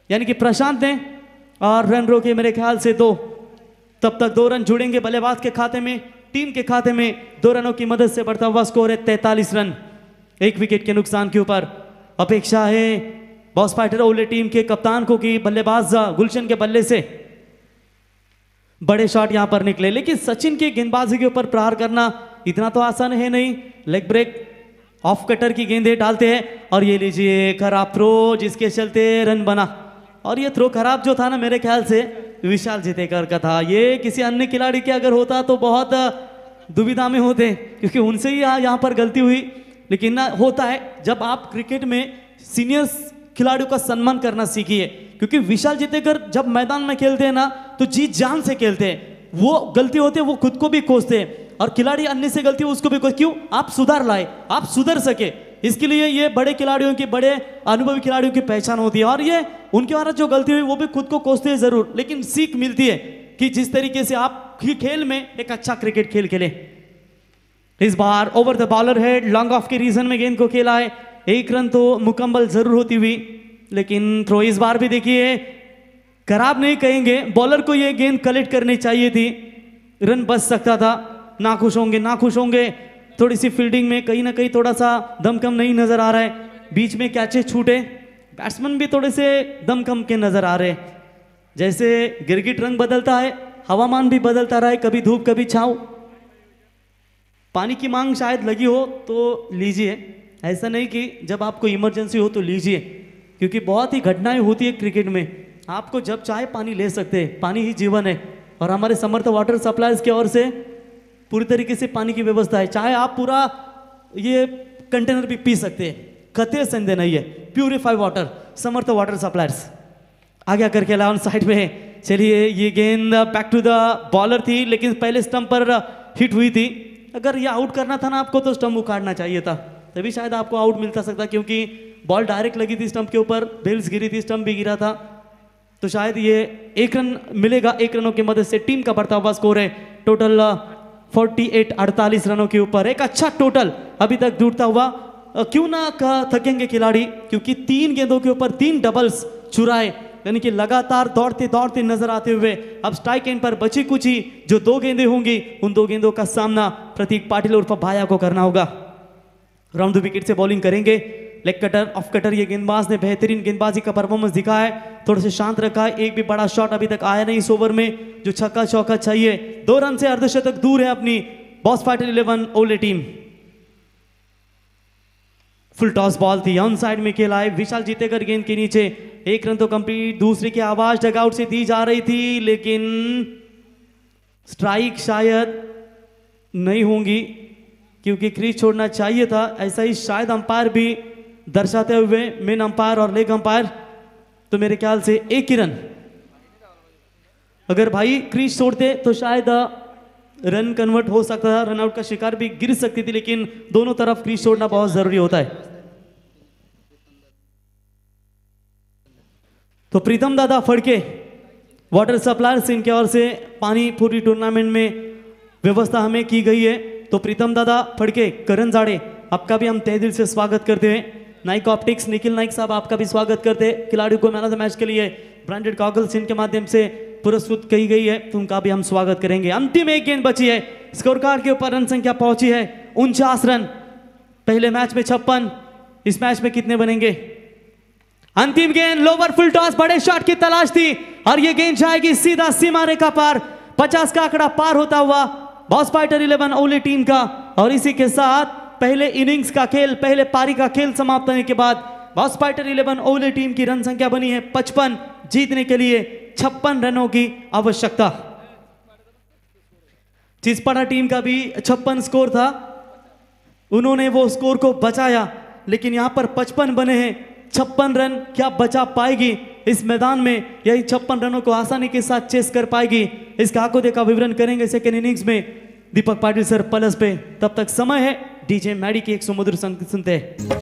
यानी कि प्रशांत ने, और रन रोके मेरे ख्याल से 2। तब तक 2 रन जुड़ेंगे बल्लेबाज के खाते में, टीम के खाते में 2 रनों की मदद से बढ़ता हुआ स्कोर है 43 रन 1 विकेट के नुकसान के ऊपर। अपेक्षा है बॉस फाइटर ओले टीम के कप्तान को कि बल्लेबाज गुलशन के बल्ले से बड़े शॉट यहां पर निकले, लेकिन सचिन के गेंदबाजी के ऊपर प्रहार करना इतना तो आसान है नहीं। लेग ब्रेक ऑफ कटर की गेंदें डालते हैं और ये लीजिए खराब थ्रो जिसके चलते रन बना। और ये थ्रो खराब जो था ना, मेरे ख्याल से विशाल जितेकर का था। ये किसी अन्य खिलाड़ी के अगर होता तो बहुत दुविधा में होते, क्योंकि उनसे ही यहाँ पर गलती हुई। लेकिन ना होता है, जब आप क्रिकेट में सीनियर खिलाड़ियों का सम्मान करना सीखिए, क्योंकि विशाल जितेकर जब मैदान में खेलते हैं ना तो जी जान से खेलते हैं। वो गलती होते है वो खुद को भी कोसते हैं, और खिलाड़ी अन्य से गलती हो उसको भी कोस। क्यों? आप सुधार लाए, आप सुधर सके, इसके लिए ये बड़े खिलाड़ियों की, बड़े अनुभवी खिलाड़ियों की पहचान होती है। और ये उनके द्वारा जो गलती हुई वो भी खुद को कोसते हैं जरूर, लेकिन सीख मिलती है कि जिस तरीके से आप खेल में एक अच्छा क्रिकेट खेल खेले। इस बार over the bowler head long off के रीजन में गेंद को खेला है। 1 रन तो मुकम्मल जरूर होती हुई, लेकिन थ्रो इस बार भी देखिए खराब नहीं कहेंगे, बॉलर को ये गेंद कलेक्ट करनी चाहिए थी, रन बच सकता था। ना खुश होंगे, ना खुश होंगे। थोड़ी सी फील्डिंग में कहीं ना कहीं थोड़ा सा दमकम नहीं नजर आ रहा है, बीच में कैचेस छूटे, बैट्समैन भी थोड़े से दमकम के नजर आ रहे हैं। जैसे गिरगिट रंग बदलता है, हवामान भी बदलता रहा है, कभी धूप कभी छाँव। पानी की मांग शायद लगी हो तो लीजिए, ऐसा नहीं कि जब आपको इमरजेंसी हो तो लीजिए, क्योंकि बहुत ही घटनाएं होती है क्रिकेट में। आपको जब चाहे पानी ले सकते हैं, पानी ही जीवन है। और हमारे समर्थ वाटर सप्लायर्स की ओर से पूरी तरीके से पानी की व्यवस्था है, चाहे आप पूरा ये कंटेनर भी पी सकते हैं, खतरे संदेह नहीं है। प्यूरिफाई वाटर, समर्थ वाटर सप्लायर्स। आगे आकर के ऑन साइड में, चलिए ये गेंद बैक टू द बॉलर थी, लेकिन पहले स्टंप पर हिट हुई थी। अगर ये आउट करना था ना आपको तो स्टंप उखाड़ना चाहिए था, तभी शायद आपको आउट मिलता सकता, क्योंकि बॉल डायरेक्ट लगी थी स्टंप के ऊपर, बेल्स गिरी थी, स्टंप भी गिरा था, तो शायद ये 1 रन मिलेगा। 1 रनों की मदद से टीम का बढ़ता हुआ स्कोर है टोटल 48 रनों के ऊपर। एक अच्छा टोटल अभी तक जुड़ता हुआ। क्यों ना थकेंगे खिलाड़ी, क्योंकि 3 गेंदों के ऊपर 3 डबल्स चुराए, यानी कि लगातार दौड़ते दौड़ते नजर आते हुए अब स्ट्राइक एंड पर बची कुची जो 2 गेंदें होंगी, उन 2 गेंदों का सामना प्रतीक पाटिल उर्फ भाया को करना होगा। राउंड द विकेट से बॉलिंग करेंगे। लेग कटर, ऑफ कटर, ये गेंदबाज ने बेहतरीन गेंदबाजी का परफॉर्मेंस दिखा है, थोड़ा से शांत रखा है। एक भी बड़ा शॉट अभी तक आया नहीं इस ओवर में, जो छक्का चौका चाहिए। 2 रन से अर्धशतक दूर है अपनी बॉस फाइटर 11 ओले टीम। फुल टॉस बॉल थी, ऑन साइड में खेला है, विशाल जीतेकर गेंद के नीचे। 1 रन तो कंप्लीट। दूसरे की आवाज डगआउट से दी जा रही थी, लेकिन स्ट्राइक शायद नहीं होंगी, क्योंकि क्रीज छोड़ना चाहिए था। ऐसा ही शायद अंपायर भी दर्शाते हुए, मेन अंपायर और लेग अंपायर, तो मेरे ख्याल से 1 ही रन। अगर भाई क्रीज छोड़ते तो शायद रन कन्वर्ट हो सकता था, रन आउट का शिकार भी गिर सकती थी, लेकिन दोनों तरफ क्रीज छोड़ना बहुत जरूरी होता है। तो प्रीतम दादा फड़के वाटर सप्लायर्स, इनके ओर से पानी पूरी टूर्नामेंट में व्यवस्था हमें की गई है। तो प्रीतम दादा फड़के, करण जाड़े, आपका भी हम तहे दिल से स्वागत करते हैं। नाइक ऑप्टिक्स निखिल नाइक साहब, आपका भी स्वागत करते हैं। खिलाड़ियों को मैन ऑफ द मैच के लिए ब्रांडेड गॉगल्स इनके माध्यम से पुरस्कृत की गई है, तो उनका भी हम स्वागत करेंगे। अंतिम 1 गेंद बची है, स्कोर कार्ड के ऊपर रन संख्या पहुंची है 49 रन। पहले मैच में 56, इस मैच में कितने बनेंगे? अंतिम गेंद, लोवर फुल टॉस, बड़े शॉट की तलाश थी और ये गेंद जाएगी सीधा सीमा रेखा पार। 50 का आंकड़ा पार होता हुआ बॉस फाइटर 11 ओले टीम का। और इसी के साथ पहले इनिंग्स का खेल, पहले पारी का खेल समाप्त होने के बाद बॉस फाइटर 11 ओले टीम की रन संख्या बनी है 55। जीतने के लिए 56 रनों की आवश्यकता। चिस्पाड़ा टीम का भी 56 स्कोर था, उन्होंने वो स्कोर को बचाया, लेकिन यहां पर 55 बने हैं। 56 रन क्या बचा पाएगी इस मैदान में? यही 56 रनों को आसानी के साथ चेस कर पाएगी? इसका आंखों देखा विवरण करेंगे सेकेंड इनिंग्स में दीपक पाटिल सर प्लस पे। तब तक समय है डीजे मैडी की एक सुमधुर संगीत सुनते हैं।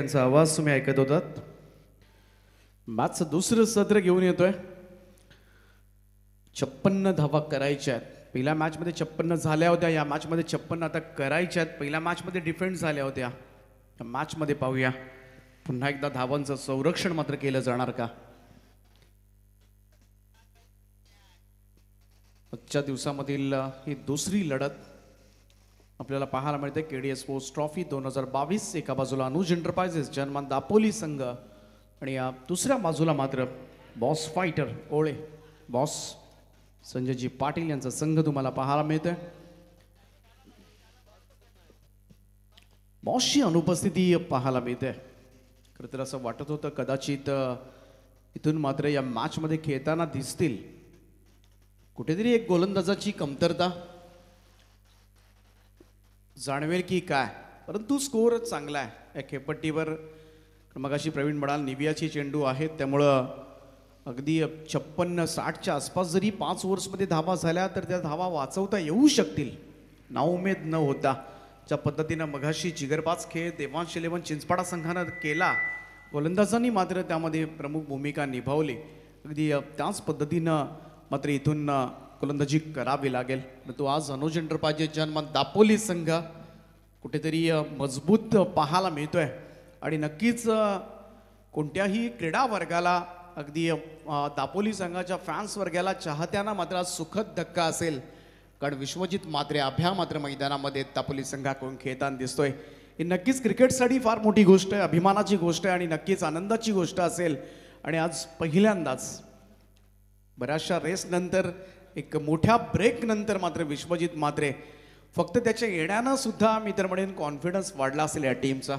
त्यांचा आवाज तुम्ही ऐकत होतात. मॅचचं दुसरं सत्र घेऊन येतोय. 56 धावा करायच्या आहेत. पहिल्या मॅचमध्ये 56 झाल्या होत्या. या मॅचमध्ये 56 आता करायच्या आहेत. पहिल्या मॅचमध्ये डिफेंड झाल्या होत्या. या मॅचमध्ये पाहूया पुन्हा एकदा धावांचं संरक्षण मात्र केलं जाणार का. आजच्या दिवसामधील ही दुसरी लढत आपल्याला पाहायला मिळते. KDS sports trophy 2022. एका बाजूला अनुज एंटरप्राइजेस जनमान दापोली संघ आणि या दुसऱ्या बाजूला मात्र boss fighter ओळे boss Sanjayji Patil यांचा संघ तुम्हाला पाहायला मिळतोय. बॉसची अनुपस्थिती पाहायला मिळते. खरं तर असं वाटत होतं कदाचित इथून मात्र या मॅचमध्ये खेळताना दिसतील. कुठेतरी एक गोलंदाजाची कमतरता जाणवेल की काय, परंतु स्कोर चांगला आहे या खेळपट्टीवर. मगाशी प्रवीण म्हणाल निवियाची चेंडू आहेत त्यामुळं अगदी 56-60च्या आसपास जरी 5 ओव्हर्समध्ये धावा झाल्या तर त्या धावा वाचवता येऊ शकतील नाउमेद न होता. ज्या पद्धतीनं मगाशी जिगरबाज खेळ देवांश 11 चिंचपाडा संघानं केला, गोलंदाजांनी मात्र त्यामध्ये प्रमुख भूमिका निभावली. अगदी त्याच पद्धतीनं मात्र इथून गोलंदाजी करावी लागेल. परंतु आज अनुज एंटरप्राइजेस जनमान दापोली संघ कुठेतरी मजबूत पाहायला मिळतोय आणि नक्कीच कोणत्याही क्रीडा वर्गाला अगदी दापोली संघाच्या फॅन्स वर्गाला चाहत्यांना मात्र आज सुखद धक्का असेल. कारण विश्वजित मात्रे अभ्या मात्र मैदानामध्ये दापोली संघाकडून खेळताना दिसतोय. ही नक्कीच क्रिकेटसाठी फार मोठी गोष्ट आहे, अभिमानाची गोष्ट आहे आणि नक्कीच आनंदाची गोष्ट असेल. आणि आज पहिल्यांदाच बऱ्याचशा रेस नंतर एक मोठ्या ब्रेक नंतर मात्र विश्वजित मात्रे फक्त त्याच्या येण्यानं सुद्धा मी तर म्हणेन कॉन्फिडन्स वाढला असेल या टीमचा.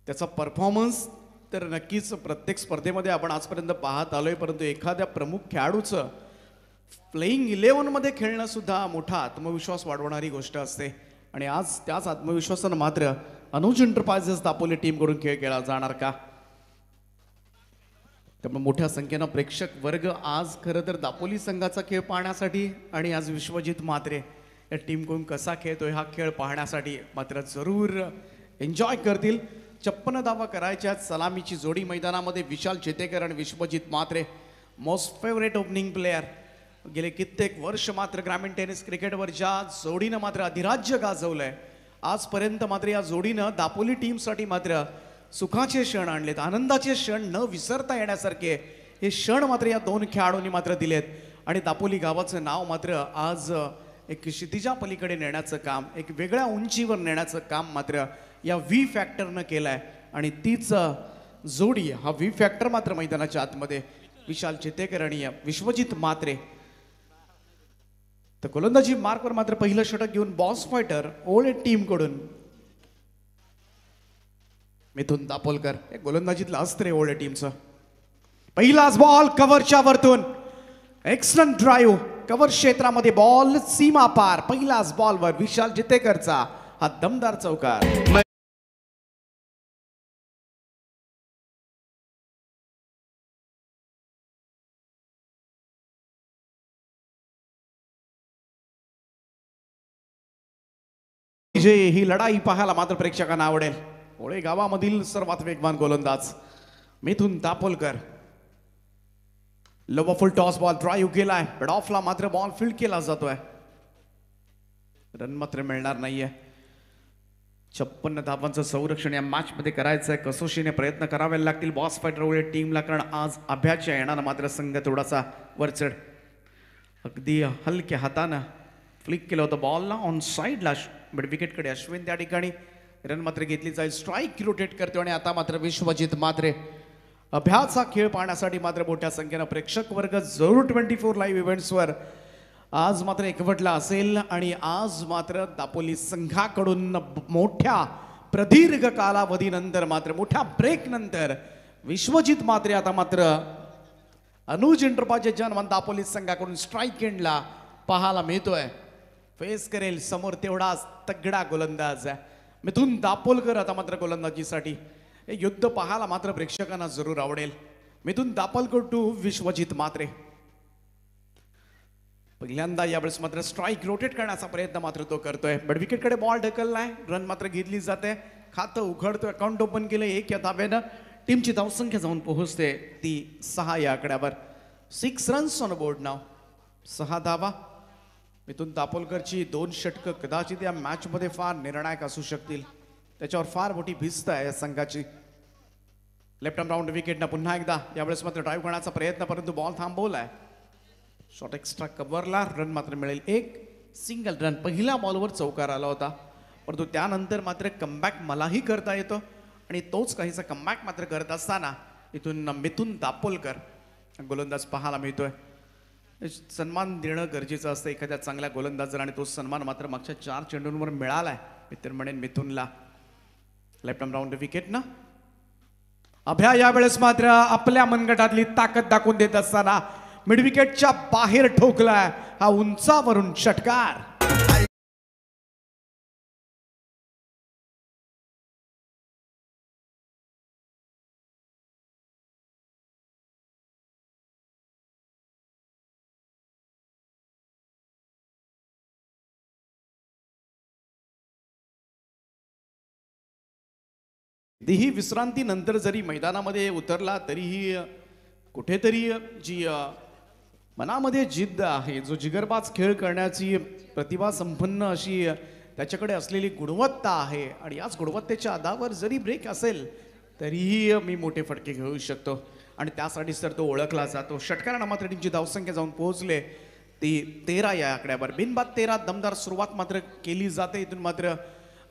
त्याचा परफॉर्मन्स तर नक्कीच प्रत्येक स्पर्धेमध्ये आपण आजपर्यंत पाहत आलोय, परंतु एखाद्या प्रमुख खेळाडूचं प्लेईंग 11 मध्ये खेळणं सुद्धा मोठा आत्मविश्वास वाढवणारी गोष्ट असते. आणि आज त्याच आत्मविश्वासानं मात्र अनुज एंटरप्राइजेस दापोली टीमकडून खेळ खेळला जाणार का. त्यामुळे मोठ्या संख्येनं प्रेक्षक वर्ग आज खरं तर दापोली संघाचा खेळ पाहण्यासाठी आणि आज विश्वजित मात्रे या टीमकडून कसा खेळतोय हा खेळ पाहण्यासाठी मात्र जरूर एन्जॉय करतील. 56 धावा करायच्या. सलामीची जोडी मैदानामध्ये विशाल चेतेकर आणि विश्वजित मात्रे मोस्ट फेवरेट ओपनिंग प्लेयर. गेले कित्येक वर्ष मात्र ग्रामीण टेनिस क्रिकेटवर ज्या जोडीनं मात्र अधिराज्य गाजवलंय आजपर्यंत मात्र या जोडीनं दापोली टीमसाठी मात्र सुखाचे क्षण आणलेत, आनंदाचे क्षण न विसरता येण्यासारखे हे क्षण मात्र या दोन खेळाडूंनी मात्र दिलेत. आणि दापोली गावाचं नाव मात्र आज एक क्षितिजा पलीकडे नेण्याचं काम, एक वेगळ्या उंचीवर नेण्याचं काम मात्र या व्ही फॅक्टरनं केलंय. आणि तीच जोडी हा व्ही फॅक्टर मात्र मैदानाच्या आतमध्ये विशाल चितेकर आणि विश्वजित मात्रे. तर गोलंदाजी मार्कवर मात्र पहिलं षटक घेऊन बॉस फायटर ओळे टीम कडून मिथुन दापोलकर. एक गोलंदाजीतलं अस्त्र आहे ओळे टीमचं. पहिलाच बॉल कव्हरच्या वरतून एक्सलंट ड्राईव्ह कव्हर क्षेत्रामध्ये बॉल सीमा पार. पहिलाच बॉलवर विशाल चितेकरचा हा दमदार चौकार. ही लढाई पाहायला मात्र प्रेक्षकांना आवडेल. ओळे गावामधील सर्वात वेगवान गोलंदाज Mithun Dapolkar. Lower full toss ball drive केलाय, मिड ऑफला मात्र बॉल फील्ड केला जातोय. रन मात्र मिळणार नाहीये. 56 धावांचं संरक्षण या मॅच मध्ये करायचंय. कसोशीने प्रयत्न करावे लागतील बॉस फायटर ओळे टीमला, कारण आज अभ्याच्या येणारा मात्र संघ थोडासा वरचढ. अगदी हलक्या हातानं फ्लिक केलं होतं बॉलला ऑन साईडला, बट विकेटकडे अश्विन त्या ठिकाणी रन मात्र घेतली जाईल. स्ट्राईक रोटेट करतो आणि आता मात्र विश्वजित मात्रे अभ्याचा खेळ पाहण्यासाठी मात्र मोठ्या संख्येनं प्रेक्षक वर्ग जरूर 24 लाईव्ह इव्हेंट्सवर आज मात्र एकवटला असेल. आणि आज मात्र दापोली संघाकडून मोठ्या प्रदीर्घ कालावधीनंतर मात्र मोठ्या ब्रेक नंतर विश्वजित मात्रे आता मात्र अनुज एंटरप्राइजेस जनमान दापोली संघाकडून स्ट्राईक एंडला पाहायला मिळतोय. फेस करेल समोर तेवढाच तगडा गोलंदाज मिथुन दापोलकर आता मात्र गोलंदाजीसाठी. हे युद्ध पाहायला मात्र प्रेक्षकांना जरूर आवडेल. मिथुन दापोलकर टू विश्वजित मात्रे. पहिल्यांदा यावेळेस मात्र स्ट्राईक रोटेट करण्याचा प्रयत्न मात्र तो करतोय, बट विकेटकडे बॉल ढकललाय. रन मात्र घेतली जाते. खातं उघडतोय, अकाउंट ओपन केलं, एक या धाब्यानं टीमची धावसंख्या जाऊन पोहोचते ती 6 या आकड्यावर. 6 रन्स ऑन बोर्ड नाव. 6 धावा. मिथुन दापोलकरची 2 षटकं कदाचित या मॅचमध्ये फार निर्णायक असू शकतील. त्याच्यावर फार मोठी भिस्त आहे या संघाची. लेफ्ट आर्म राऊंड विकेटनं पुन्हा एकदा, यावेळेस मात्र ड्राईव्ह करण्याचा प्रयत्न, परंतु बॉल थांबवलाय. शॉट एक्स्ट्रा कव्हरला, रन मात्र मिळेल. एक सिंगल रन. पहिल्या बॉलवर चौकार आला होता, परंतु त्यानंतर मात्र कमबॅक मलाही करता येतो आणि तोच काहीसा कमबॅक मात्र करत असताना इथून मिथुन दापोलकर गोलंदाज पाहायला मिळतोय. सन्मान देणं गरजेचं असतं एखाद्या चांगल्या गोलंदाजाला आणि तो सन्मान मात्र मागच्या 4 चेंडूंवर मिळालाय. मी तर म्हणेन मिथुनला. लेफ्ट आर्म राऊंड विकेट ना. अभ्या यावेळेस मात्र आपल्या मनगटातली ताकद दाखवून देत असताना मिडविकेटच्या बाहेर ठोकलाय हा उंचावरून षटकार. ही विश्रांती नंतर जरी मैदानामध्ये उतरला तरीही कुठेतरी जी मनामध्ये जिद्द आहे, जो जिगरबाज खेळ करण्याची प्रतिभा संपन्न अशी त्याच्याकडे असलेली गुणवत्ता आहे आणि याच गुणवत्तेच्या आधारावर जरी ब्रेक असेल तरीही मी मोठे फटके घेऊ शकतो आणि त्यासाठी तर तो ओळखला जातो. षटकारानं मात्र टीमची धावसंख्या जाऊन पोहोचले ती 13 या आकड्यावर. बिनबाद 13. दमदार सुरुवात मात्र केली जाते. इथून मात्र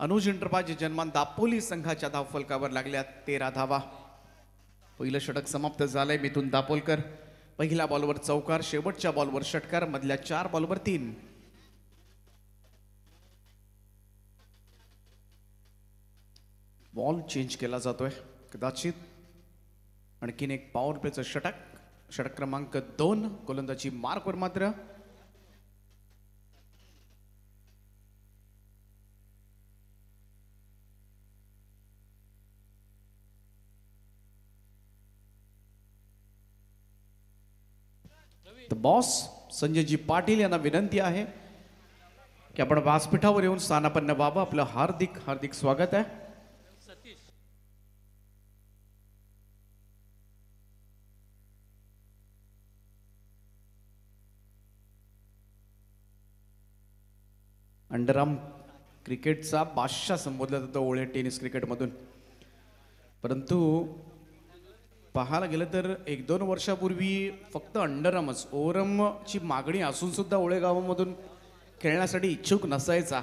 अनुज इंटरपाजी जन्मान दापोली संघाच्या धावफलकावर लागल्यात 13 धावा. पहिलं षटक समाप्त झालंय. मिथुन दापोलकर पहिल्या बॉलवर चौकार, शेवटच्या बॉलवर षटकार, मधल्या 4 बॉलवर 3. बॉल चेंज केला जातोय कदाचित. आणखीन एक पॉवर प्लेचं षटक. षटक क्रमांक 2. गोलंदाजी मार्कवर मात्र बॉस संजयजी पाटील यांना विनंती आहे की आपण व्यासपीठावर येऊन स्थानापन्न व्हावं. आपलं हार्दिक हार्दिक स्वागत आहे. अंडरआर्म क्रिकेटचा बादशाह संबोधला जातो ओळे टेनिस क्रिकेटमधून. परंतु पाहायला गेलं तर 1-2 वर्षापूर्वी फक्त अंडरआर्मच, ओव्हरआर्मची मागणी असून सुद्धा ओळे गावामधून खेळण्यासाठी इच्छुक नसायचा.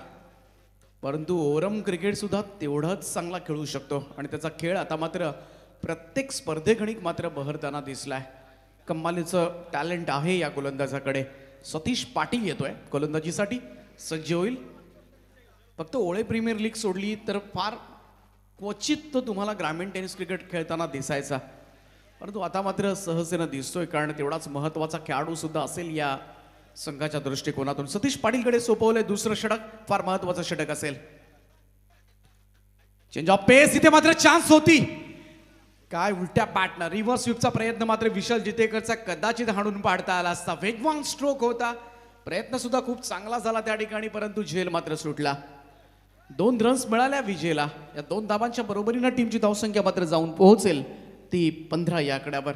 परंतु ओव्हरआर्म क्रिकेट सुद्धा तेवढाच चांगला खेळू शकतो आणि त्याचा खेळ आता मात्र प्रत्येक स्पर्धेगणिक मात्र बहरताना दिसलाय. कमालीचं टॅलेंट आहे या गोलंदाजाकडे. सतीश पाटील येतोय गोलंदाजीसाठी, सज्ज होईल. फक्त ओळे प्रीमियर लीग सोडली तर फार क्वचित तो तुम्हाला ग्रामीण टेनिस क्रिकेट खेळताना दिसायचा, परंतु आता मात्र सहजतेनं दिसतोय कारण तेवढाच महत्वाचा खेळाडू सुद्धा असेल या संघाच्या दृष्टिकोनातून. सतीश पाटीलकडे सोपवलंय दुसरं षटक. फार महत्वाचं षटक असेल. Change of pace. इथे मात्र चान्स होती. काय उलट्या बॅटनं रिव्हर्स स्वीपचा प्रयत्न मात्र विशाल जितेकरचा कदाचित हाणून पाडता आला असता. वेगवान स्ट्रोक होता. प्रयत्न सुद्धा खूप चांगला झाला त्या ठिकाणी, परंतु झेल मात्र सुटला. 2 रन्स मिळाल्या विजेला. या 2 धावांच्या बरोबरीनं टीमची धावसंख्या मात्र जाऊन पोहोचेल ती 15 या आकड्यावर.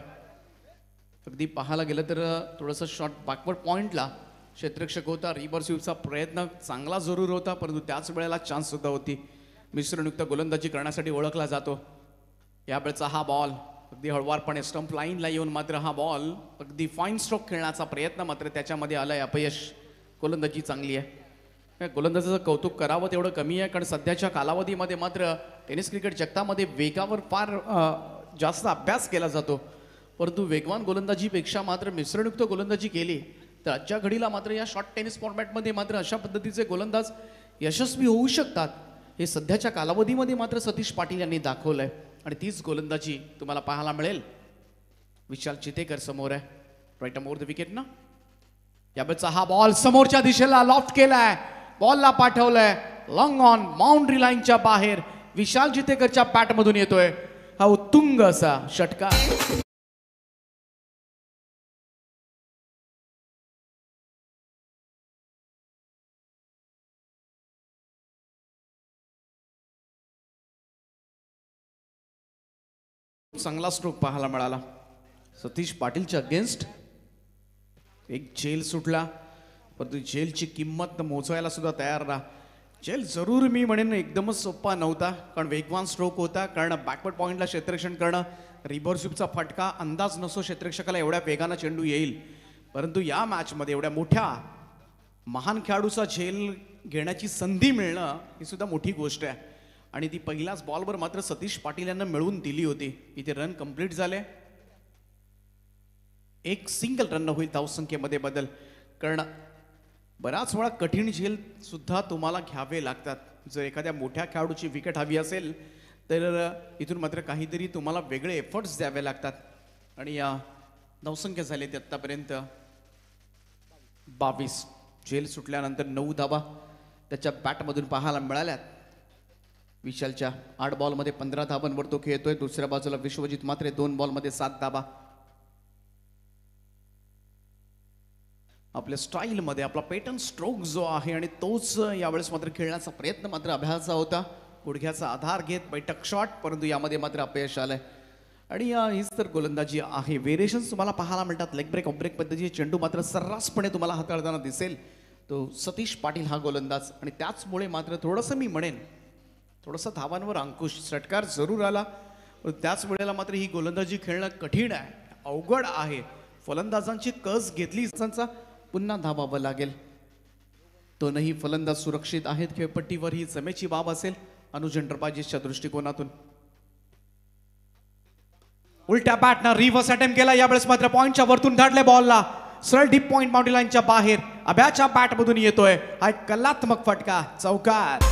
अगदी पाहायला गेलं तर थोडंसं शॉट बॅकवर्ड पॉइंटला क्षेत्ररक्षक होता. रिव्हर्स स्वीपचा प्रयत्न चांगला जरूर होता, परंतु त्याच वेळेला चान्स सुद्धा होती. मिश्रणयुक्त गोलंदाजी करण्यासाठी ओळखला जातो. यावेळेचा हा बॉल अगदी हळवारपणे स्टंप लाईनला येऊन मात्र हा बॉल अगदी फाईन स्ट्रोक खेळण्याचा प्रयत्न मात्र त्याच्यामध्ये आलाय. अपयश. गोलंदाजी चांगली आहे. गोलंदाजाचं कौतुक करावं तेवढं कमी आहे, कारण सध्याच्या कालावधीमध्ये मात्र टेनिस क्रिकेट जगतामध्ये वेगावर फार जास्त अभ्यास केला जातो, परंतु वेगवान गोलंदाजीपेक्षा मात्र मिश्रणयुक्त गोलंदाजी केली तर आजच्या घडीला मात्र या शॉर्ट टेनिस फॉर्मॅटमध्ये मात्र अशा पद्धतीचे गोलंदाज यशस्वी होऊ शकतात. हे सध्याच्या कालावधीमध्ये मात्र सतीश पाटील यांनी दाखवलंय आणि तीच गोलंदाजी तुम्हाला पाहायला मिळेल. विशाल चितेकर समोर आहे. राईट मोर द विकेट ना. यावेळेचा हा बॉल समोरच्या दिशेला लॉफ्ट केलाय. बॉलला पाठवलंय लॉंग ऑन बाउंड्री लाईनच्या बाहेर. विशाल जितेकरच्या बॅटमधून येतोय हा उत्तुंग असा षटकार. चांगला स्ट्रोक पाहायला मिळाला सतीश पाटीलच्या अगेन्स्ट. एक झेल सुटला परंतु झेलची किंमत मोजायला सुद्धा तयार राहा. झेल जरूर मी म्हणेन एकदमच सोपा नव्हता कारण वेगवान स्ट्रोक होता. कारण बॅकवर्ड पॉईंटला क्षेत्ररक्षण करणं, रिव्हर्स स्वीपचा फटका, अंदाज नसतो क्षेत्ररक्षकाला एवढ्या वेगानं चेंडू येईल. परंतु या मॅचमध्ये एवढ्या मोठ्या महान खेळाडूचा झेल घेण्याची संधी मिळणं ही सुद्धा मोठी गोष्ट आहे. आणि ती पहिल्याच बॉलवर मात्र सतीश पाटील यांना मिळवून दिली होती. इथे रन कंप्लीट झाले. एक सिंगल रन होईल धावसंख्येमध्ये बदल. कारण बराच वेळा कठीण झेल सुद्धा तुम्हाला घ्यावे लागतात. जर एखाद्या मोठ्या खेळाडूची विकेट हवी असेल तर इथून मात्र काहीतरी तुम्हाला वेगळे एफर्ट्स द्यावे लागतात. आणि या धावसंख्या झाली ती आत्तापर्यंत 22. झेल सुटल्यानंतर 9 धावा त्याच्या बॅटमधून पाहायला मिळाल्यात. विशालच्या 8 बॉलमध्ये 15 धावांवर तो खेळतोय. दुसऱ्या बाजूला विश्वजित मात्र 2 बॉलमध्ये 7 धावा. आपल्या स्टाईलमध्ये आपला पेटर्न स्ट्रोक जो आहे आणि तोच यावेळेस मात्र खेळण्याचा प्रयत्न मात्र अभ्यासा होता. गुडघ्याचा आधार घेत बैठक शॉट, परंतु यामध्ये मात्र अपयश आलंय. आणि हीच तर गोलंदाजी आहे. व्हेरिएशन्स तुम्हाला पाहायला मिळतात. लेग ब्रेक ऑफ ब्रेक पद्धतीचे चेंडू मात्र सर्रासपणे तुम्हाला हाताळताना दिसेल तो सतीश पाटील हा गोलंदाज. आणि त्याचमुळे मात्र थोडंसं मी म्हणेन थोडंसं धावांवर अंकुश. षटकार जरूर आला त्याच वेळेला मात्र ही गोलंदाजी खेळणं कठीण आहे, अवघड आहे. फलंदाजांची कस घेतली पुन्हा धावावं लागेल. दोनही फलंदाज सुरक्षित आहेत खेळपट्टीवर, ही जमेची बाब असेल अनुज एंटरप्राइजेसच्या दृष्टिकोनातून. उलट्या बॅटनं रिव्हर्स अटेम्प्ट केला. यावेळेस मात्र पॉइंटच्या वरतून धाडले बॉलला सरळ डीप पॉइंट बाउंड्री लाईनच्या बाहेर. अभ्याच्या बॅटमधून येतोय हा एक कलात्मक फटका, चौकार.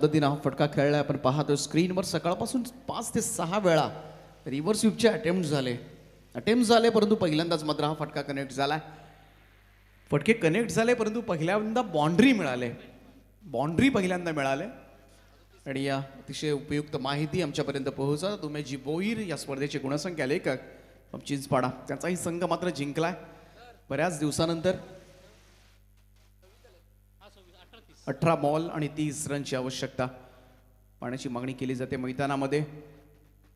पद्धतीनं हा फटका खेळलाय. आपण पाहतोय स्क्रीनवर सकाळपासून 5 ते 6 वेळा रिव्हर्स स्वीपचे अटेम्प्ट झाले परंतु पहिल्यांदाच मात्र हा फटका कनेक्ट झालाय. फटके कनेक्ट झाले परंतु पहिल्यांदा बाउंड्री पहिल्यांदा मिळाले. आणि या अतिशय उपयुक्त माहिती आमच्यापर्यंत पोहोचा तुम्ही जी बोईर या स्पर्धेचे गुणसंख्या लेखक चिंचपाडा त्यांचाही संघ मात्र जिंकलाय बऱ्याच दिवसानंतर. 18 बॉल आणि 30 रनची आवश्यकता. पाण्याची मागणी केली जाते मैदानामध्ये.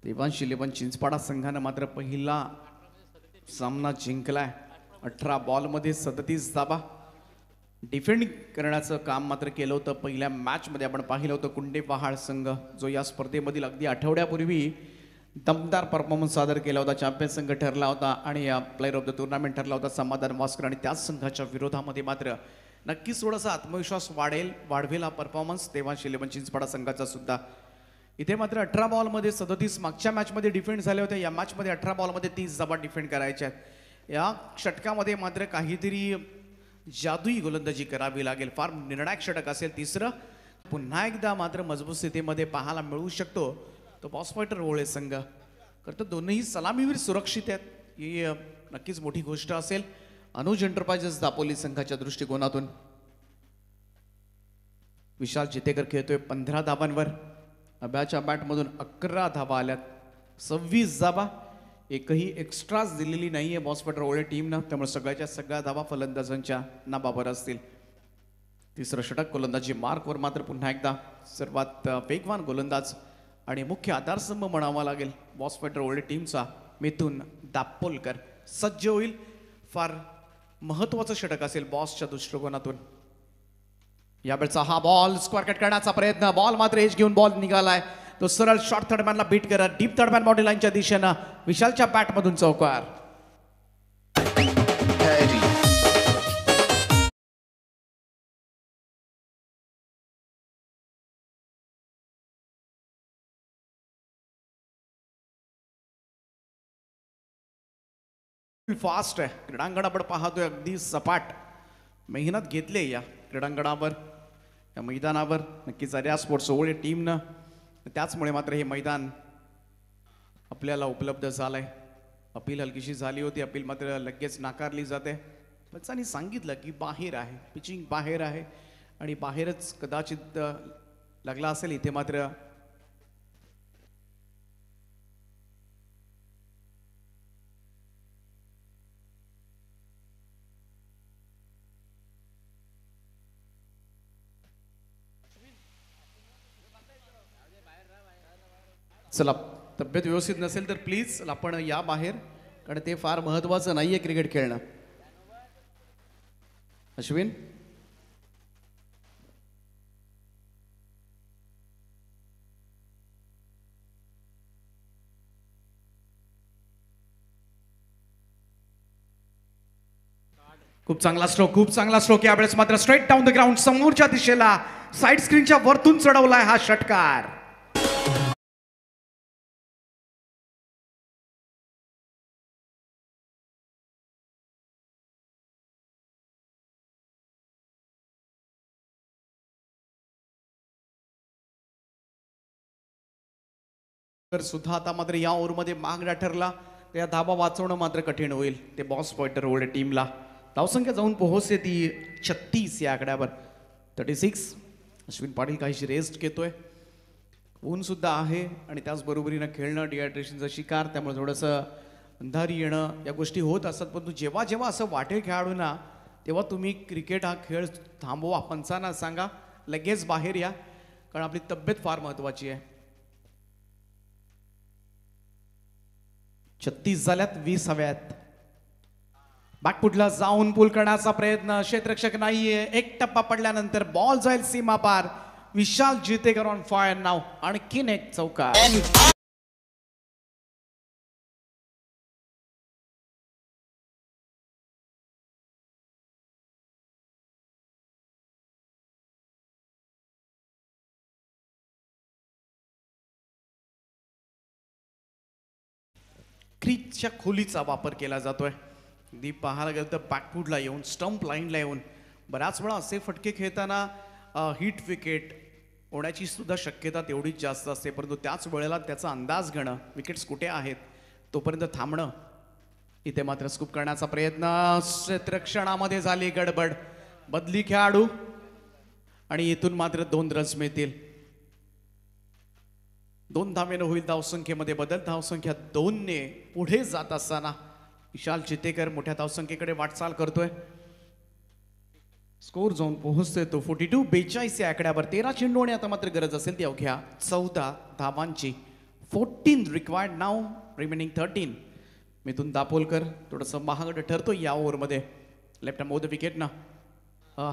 देवांश 11 चिंचपाडा संघानं मात्र पहिला सामना जिंकलाय. 18 बॉलमध्ये 37 धावा. डिफेंड करण्याचं काम मात्र केलं होतं पहिल्या मॅचमध्ये. आपण पाहिलं होतं कुंडे पहाड संघ जो या स्पर्धेमधील अगदी आठवड्यापूर्वी दमदार परफॉर्मन्स सादर केला होता. चॅम्पियन संघ ठरला होता आणि प्लेअर ऑफ द टुर्नामेंट ठरला होता समाधान वास्कर. आणि त्याच संघाच्या विरोधामध्ये मात्र नक्कीच थोडासा आत्मविश्वास वाढवेल हा परफॉर्मन्स देवांश 11 चिंचपाडा संघाचा सुद्धा. इथे मात्र 18 बॉलमध्ये 37. मागच्या मॅचमध्ये डिफेंड झाले होते. या मॅचमध्ये 18 बॉलमध्ये 30 धावा डिफेंड करायच्या आहेत. या षटकामध्ये मात्र काहीतरी जादुई गोलंदाजी करावी लागेल. फार निर्णायक षटक असेल तिसरं. पुन्हा एकदा मात्र मजबूत स्थितीमध्ये पाहायला मिळू शकतो तो बॉस फायटर ओळे संघ. तर दोन्ही सलामीवीर सुरक्षित आहेत ही नक्कीच मोठी गोष्ट असेल अनुज एंटरप्राइजेस दापोली संघाच्या दृष्टिकोनातून. विशाल जितेकर खेळतोय 15 धावांवर. अभ्याच्या बॅटमधून 11 धावा आल्यात. 26 धावा एकही एक्स्ट्राच दिलेली नाहीये बॉस फायटर ओळे टीमनं. त्यामुळे सगळ्याच्या सगळ्या धावा फलंदाजांच्या नाबावर असतील. तिसरं षटक गोलंदाजी मार्कवर मात्र पुन्हा एकदा सर्वात वेगवान गोलंदाज आणि मुख्य आधारस्तंभ म्हणावा लागेल बॉस फायटर ओळे टीमचा मिथुन दापोलकर सज्ज होईल. फार महत्वाचं षटक असेल बॉसच्या दृष्टिकोनातून. यावेळचा हा बॉल स्क्वेअर कट करण्याचा प्रयत्न. बॉल मात्र एज घेऊन बॉल निघालाय. तो सरळ शॉर्ट थर्डमॅनला बीट करत डीप थर्डमॅन बाउंड्री लाईनच्या दिशेनं विशालच्या बॅटमधून चौकार. फास्ट आहे क्रीडांगण. आपण पाहतोय अगदी सपाट मेहनत घेतली या क्रीडांगणावर. या मैदानावर नक्कीच आर्या स्पोर्ट्स सोवळे टीमनं त्याचमुळे मात्र हे मैदान आपल्याला उपलब्ध झालंय. अपील हलकीशी झाली होती, अपील मात्र लगेच नाकारली जाते. पंचांनी सांगितलं की बाहेर आहे, पिचिंग बाहेर आहे आणि बाहेरच कदाचित लागला असेल. इथे मात्र चला, तब्येत व्यवस्थित नसेल तर प्लीज आपण या बाहेर, कारण ते फार महत्वाचं नाहीये क्रिकेट खेळणं. अश्विन खूप चांगला स्ट्रोक, खूप चांगला स्ट्रोक. यावेळेस मात्र स्ट्रेट डाऊन द ग्राउंड समोरच्या दिशेला साइड स्क्रीनच्या वरतून चढवलाय हा षटकार. सुद्धा आता मात्र या ओव्हरमध्ये महागडा ठरला. त्या धाबा वाचवणं मात्र कठीण होईल. ते बॉस पॉइंटर ओल्ड टीमला धावसंख्या जाऊन पोहोचते ती 36 या आकड्यावर. 36. अश्विन पाटील काहीशी रेस्ट घेतोय. ऊन सुद्धा आहे आणि त्याचबरोबरीनं खेळणं डिहायड्रेशनचा शिकार, त्यामुळे थोडंसं अंधारी येणं या गोष्टी होत असतात. परंतु जेव्हा जेव्हा असं वाटेल खेळाडूंना, तेव्हा तुम्ही क्रिकेट हा खेळ थांबवा. पंचांना सांगा लगेच बाहेर या, कारण आपली तब्येत फार महत्वाची आहे. 36 झाल्यात, 20 हव्यात. बॅकफुटला जाऊन पूल करण्याचा प्रयत्न, क्षेत्ररक्षक नाहीये. एक टप्पा पडल्यानंतर बॉल जाईल सीमा पार. विशाल जितेकर ऑन फायर नाव. आणखीन एक चौकार. क्रीजच्या खोलीचा वापर केला जातोय. दी पाहायला गेलं तर बॅकफुटला येऊन, स्टंप लाईनला येऊन बऱ्याच वेळा असे फटके खेळताना हिट विकेट होण्याची सुद्धा शक्यता तेवढीच जास्त असते. परंतु त्याच वेळेला त्याचा अंदाज घेणं, विकेट्स कुठे आहेत तोपर्यंत थांबणं. इथे मात्र स्कूप करण्याचा प्रयत्न, क्षेत्ररक्षणामध्ये झाली गडबड. बदली खेळाडू आणि इथून मात्र 2 रन्स मिळतील. 2 धावेनं होईल धावसंख्येमध्ये बदल. धावसंख्या 2 ने पुढे जात असताना विशाल चितेकर मोठ्या धावसंख्येकडे वाटचाल करतोय. स्कोर जाऊन पोहोचतोय तो 42 या आकड्यावर. 13 चेंडू आणि आता मात्र गरज असेल ती अवघ्या 14 धावांची. 14 रिक्वायर्ड नाव, रिमेनिंग 13. मिथुन दापोलकर थोडंसं महागड ठरतो या ओव्हरमध्ये. लेफ्ट हँड द विकेटनं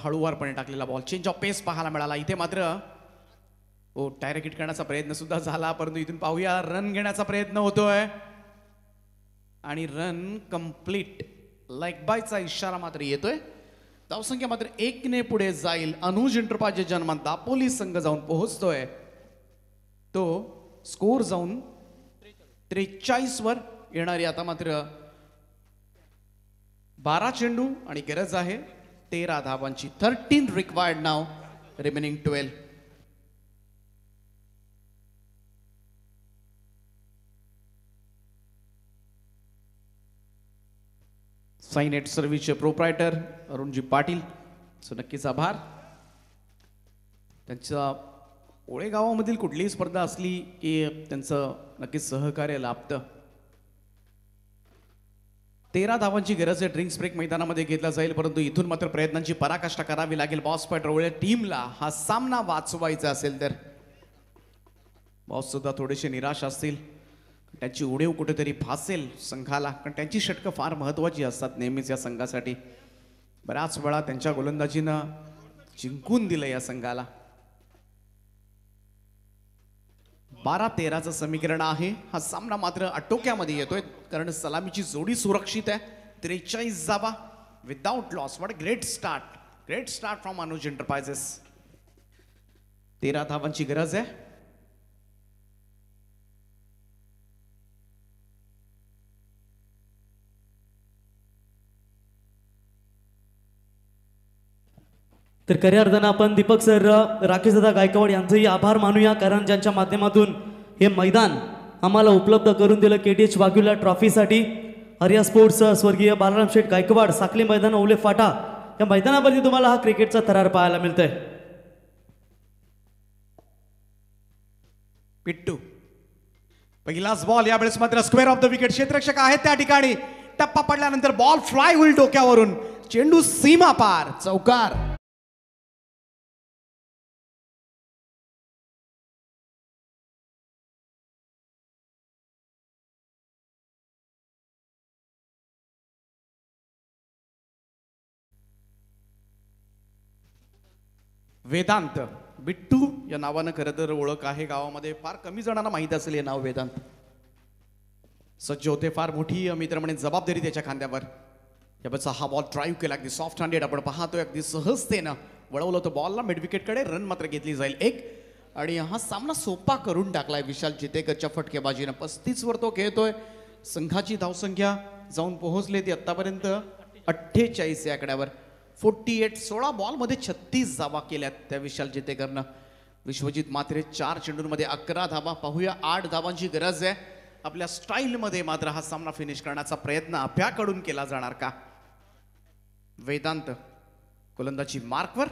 हळूवारपणे टाकलेला बॉल. चेंज ऑफ पेस पाहायला मिळाला. इथे मात्र डायरेक्ट हिट करण्याचा प्रयत्न सुद्धा झाला, परंतु इथून पाहूया रन घेण्याचा प्रयत्न होतोय आणि रन कंप्लीट. लेग बायचा इशारा मात्र येतोय. धावसंख्या मात्र 1 ने पुढे जाईल. अनुज एंटरप्राइजेस जन्मान दापोली संघ जाऊन पोहोचतोय. तो स्कोर जाऊन 43 वर येणारी आता मात्र 12 चेंडू आणि गरज आहे 13 धावांची. 13 रिक्वायर्ड नाव, रिमेनिंग 12. साईनेट सर्व्हिसचे प्रोप्रायटर अरुणजी पाटील, नक्कीच आभार. त्यांच्या ओळे गावामधील कुठलीही स्पर्धा असली की त्यांचं नक्कीच सहकार्य लाभतं. 13 धावांची गरज आहे. ड्रिंक्स ब्रेक मैदानामध्ये घेतला जाईल, परंतु इथून मात्र प्रयत्नांची पराकाष्ठा करावी लागेल बॉस पॉइंटर टीमला हा सामना वाचवायचा असेल तर. बॉस सुद्धा थोडेसे निराश असतील. त्यांची उडीव कुठेतरी फासेल संघाला, कारण त्यांची षटकं फार महत्वाची असतात नेहमीच या संघासाठी. बऱ्याच वेळा त्यांच्या गोलंदाजीनं जिंकून दिलं या संघाला. 12-13चं समीकरण आहे. हा सामना मात्र आटोक्यामध्ये येतोय, कारण सलामीची जोडी सुरक्षित आहे. 43 जावा without loss. What a great start, great start from Anuj enterprises. 13 धावांची गरज आहे. तर खऱ्या अर्थानं आपण दीपक सर, राकेशदादा गायकवाड यांचंही आभार मानूया, कारण ज्यांच्या माध्यमातून हे मैदान आम्हाला उपलब्ध करून दिलं KTH वाघुला ट्रॉफीसाठी. आर्या स्पोर्ट्स, स्वर्गीय बालाराम शेठ गायकवाड, साखली मैदान, ओले फाटा या मैदानावरती तुम्हाला हा क्रिकेटचा थरार पाहायला मिळतोय. पिट्टू पहिलाच बॉल, यावेळेस मात्र स्क्वेअर ऑफ द विकेट. क्षेत्ररक्षक आहेत त्या ठिकाणी. टप्पा पडल्यानंतर बॉल फ्लाय होईल डोक्यावरून. चेंडू सीमा पार, चौकार. वेदांत बिट्टू या नावानं खरं तर ओळख आहे गावामध्ये. फार कमी जणांना माहीत असेल हे नाव वेदांत. सज्ज होते, फार मोठी मित्रमंडळी जबाबदारी त्याच्या खांद्यावर. याचा हा बॉल ड्राईव्ह केला, अगदी सॉफ्ट हँडेड आपण पाहतोय, अगदी सहजतेनं वळवलं होतं बॉलला मिड विकेटकडे. रन मात्र घेतली जाईल एक. आणि हा सामना सोपा करून टाकलाय विशाल चितेकरच्या फटकेबाजीनं. 35 वर तो खेळतोय. संघाची धावसंख्या जाऊन पोहोचली ती आतापर्यंत 48 या आकड्यावर. 48, 16 बॉलमध्ये 36 धावा केल्यात त्या विशाल चितेकरनं. विश्वजित मात्रे 4 चेंडूंमध्ये 11 धावा. पाहूया 8 धावांची गरज आहे. आपल्या स्टाईलमध्ये मात्र हा सामना फिनिश करण्याचा प्रयत्न अभ्याकडून केला जाणार का? वेदांत गोलंदाजी मार्कवर,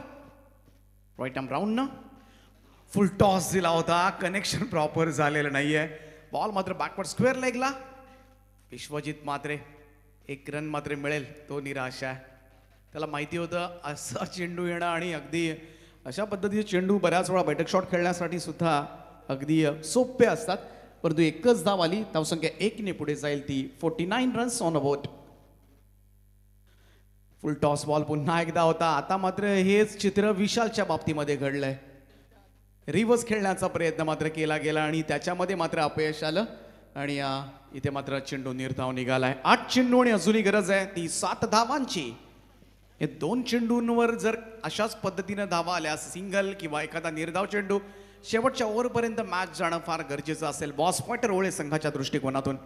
राईट आर्म राऊंडनं फुल टॉस दिला होता. कनेक्शन प्रॉपर झालेलं नाहीये. बॉल मात्र बॅकवर्ड स्क्वेअर लेगला. विश्वजित मात्रे, एक रन मात्र मिळेल तो निराशा आहे. त्याला माहिती होतं असा चेंडू येणं, आणि अगदी अशा पद्धतीचे चेंडू बऱ्याच वेळा बैठक शॉट खेळण्यासाठी सुद्धा अगदी सोपे असतात. परंतु एकच धाव आली, धावसंख्या 1 ने पुढे जाईल ती. 49 runs on a boat. Full toss ball पुन्हा एकदा होता. आता मात्र हेच चित्र विशालच्या बाबतीमध्ये घडलंय. रिव्हर्स खेळण्याचा प्रयत्न मात्र केला गेला आणि त्याच्यामध्ये मात्र अपयश आलं. आणि इथे मात्र चेंडू निर्धाव निघालाय. 8 चेंडू आणि अजूनही गरज आहे ती 7 धावांची. हे 2 चेंडूंवर जर अशाच पद्धतीनं धावा आल्या, सिंगल किंवा एखादा निर्धाव चेंडू, शेवटच्या ओव्हरपर्यंत मॅच जाणं फार गरजेचं असेल बॉस पॉइंटर ओळे संघाच्या दृष्टिकोनातून.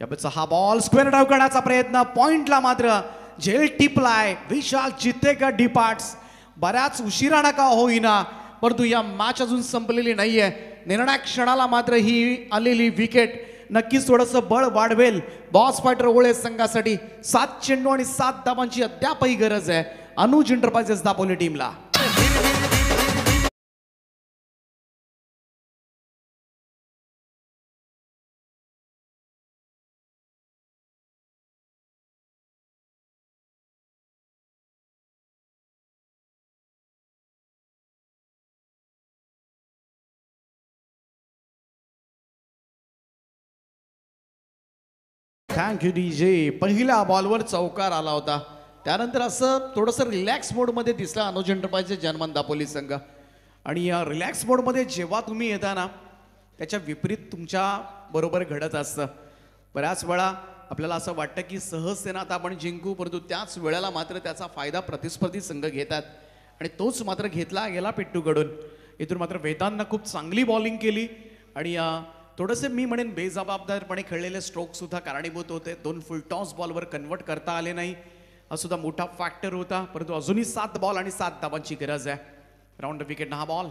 यावेळेचा हा बॉल स्क्वेअर ड्राईव्ह करण्याचा प्रयत्न. पॉइंटला मात्र झेल टिपलाय. विशाल चितेकर डिपार्ट्स. बऱ्याच उशिरानं का होईना, परंतु या मॅच अजून संपलेली नाहीये. निर्णायक क्षणाला मात्र ही आलेली विकेट नक्कीच थोडंसं बळ वाढवेल बॉस फायटर ओळे संघासाठी. 7 चेंडू आणि 7 धावांची अद्यापही गरज आहे अनुज एंटरप्राइजेस दापोली टीमला. Thank you DJ. पहिल्या बॉलवर चौकार आला होता. त्यानंतर असं थोडंसं रिलॅक्स मोडमध्ये दिसला अनुज एंटरप्राइजेस जर्मन दापोली संघ. आणि या रिलॅक्स मोडमध्ये जेव्हा तुम्ही येता ना, त्याच्या विपरीत तुमच्या बरोबर घडत असतं. बऱ्याच वेळा आपल्याला असं वाटतं की सहजतेनं आता आपण जिंकू, परंतु त्याच वेळेला मात्र त्याचा फायदा प्रतिस्पर्धी संघ घेतात. आणि तोच मात्र घेतला गेला पिट्टूकडून. इथून मात्र वेदांतनं खूप चांगली बॉलिंग केली. आणि थोडेसे मी म्हणेन बेजबाबदारपणे खेळलेले स्ट्रोक सुद्धा कारणीभूत होते. 2 फुल टॉस बॉलवर कन्वर्ट करता आले नाही, हा सुद्धा मोठा फॅक्टर होता. परंतु अजूनही 7 बॉल आणि 7 धावांची गरज आहे. राऊंड विकेट हा बॉल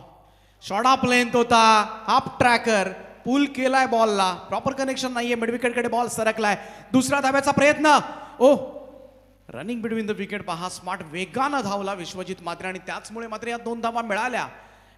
शॉर्ट ऑफ लेंथ होता. हाफ ट्रॅकर पुल केलाय बॉलला, प्रॉपर कनेक्शन नाहीये. मिड विकेटकडे बॉल सरकलाय. दुसरा धाब्याचा प्रयत्न. Oh running between the wicket पहा. स्मार्ट वेगानं धावला विश्वजित मात्रे आणि त्याचमुळे मात्र या 2 धावा मिळाल्या.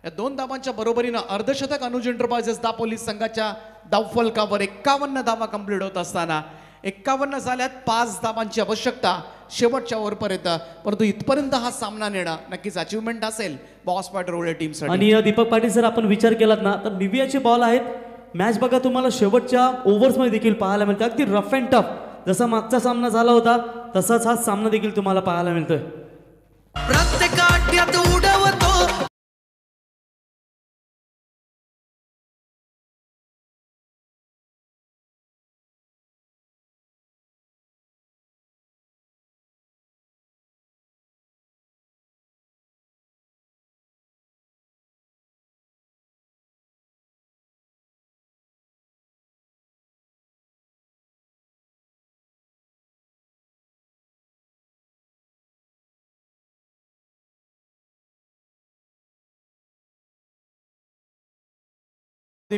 या 2 धावांच्या बरोबरीनं अर्धशतक अनुज एंटरप्राइजेस दापोली संघाच्या धावफलकावर 51 धावा कंप्लीट होत असताना 51 झाल्यात. 5 धावांची आवश्यकता शेवटच्या ओव्हरपर्यंत. परंतु इथपर्यंत हा सामना नेणं नक्कीच अचिव्हमेंट असेल बॉस पायटर ओळे टीमसाठी. आणि दीपक पाटील सर, आपण विचार केलात ना, तर निवियाचे बॉल आहेत. मॅच बघा तुम्हाला शेवटच्या ओव्हर्समध्ये देखील पाहायला मिळतं. अगदी रफ अँड टफ. जसा मागचा सामना झाला होता तसाच हा सामना देखील तुम्हाला पाहायला मिळतोय. प्रत्येक उडवतो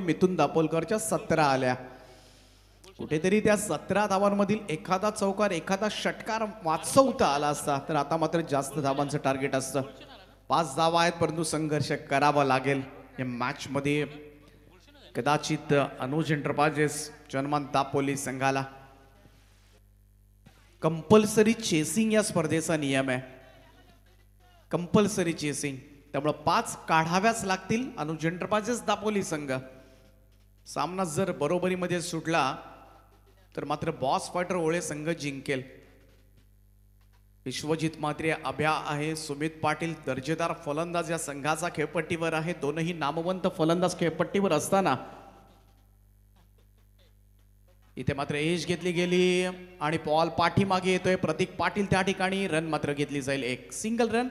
मिथुन दापोलकरच्या 17 आल्या. कुठेतरी त्या 17 धावांमधील एखादा चौकार एखादा षटकार वाचवता आला असता तर आता मात्र जास्त धावांचं टार्गेट असतं. 5 धावा आहेत परंतु संघर्ष करावा लागेल या मॅच मध्ये. कदाचित अनुज एंटरप्राइजेस जनमान दापोली संघाला कंपल्सरी चेसिंग या स्पर्धेचा नियम आहे. कंपल्सरी चेसिंग, त्यामुळे 5 काढाव्याच लागतील. अनुज एंटरप्राइजेस दापोली संघ सामना जर बरोबरीमध्ये सुटला तर मात्र बॉस फायटर ओळे संघ जिंकेल. विश्वजित मात्रे अभ्या आहे, सुमित पाटील दर्जेदार फलंदाज या संघाचा खेळपट्टीवर आहे. दोनही नामवंत फलंदाज खेळपट्टीवर असताना इथे मात्र एज घेतली गेली आणि पॉल पाठीमागे येतोय. प्रतीक पाटील त्या ठिकाणी. रन मात्र घेतली जाईल, एक सिंगल रन.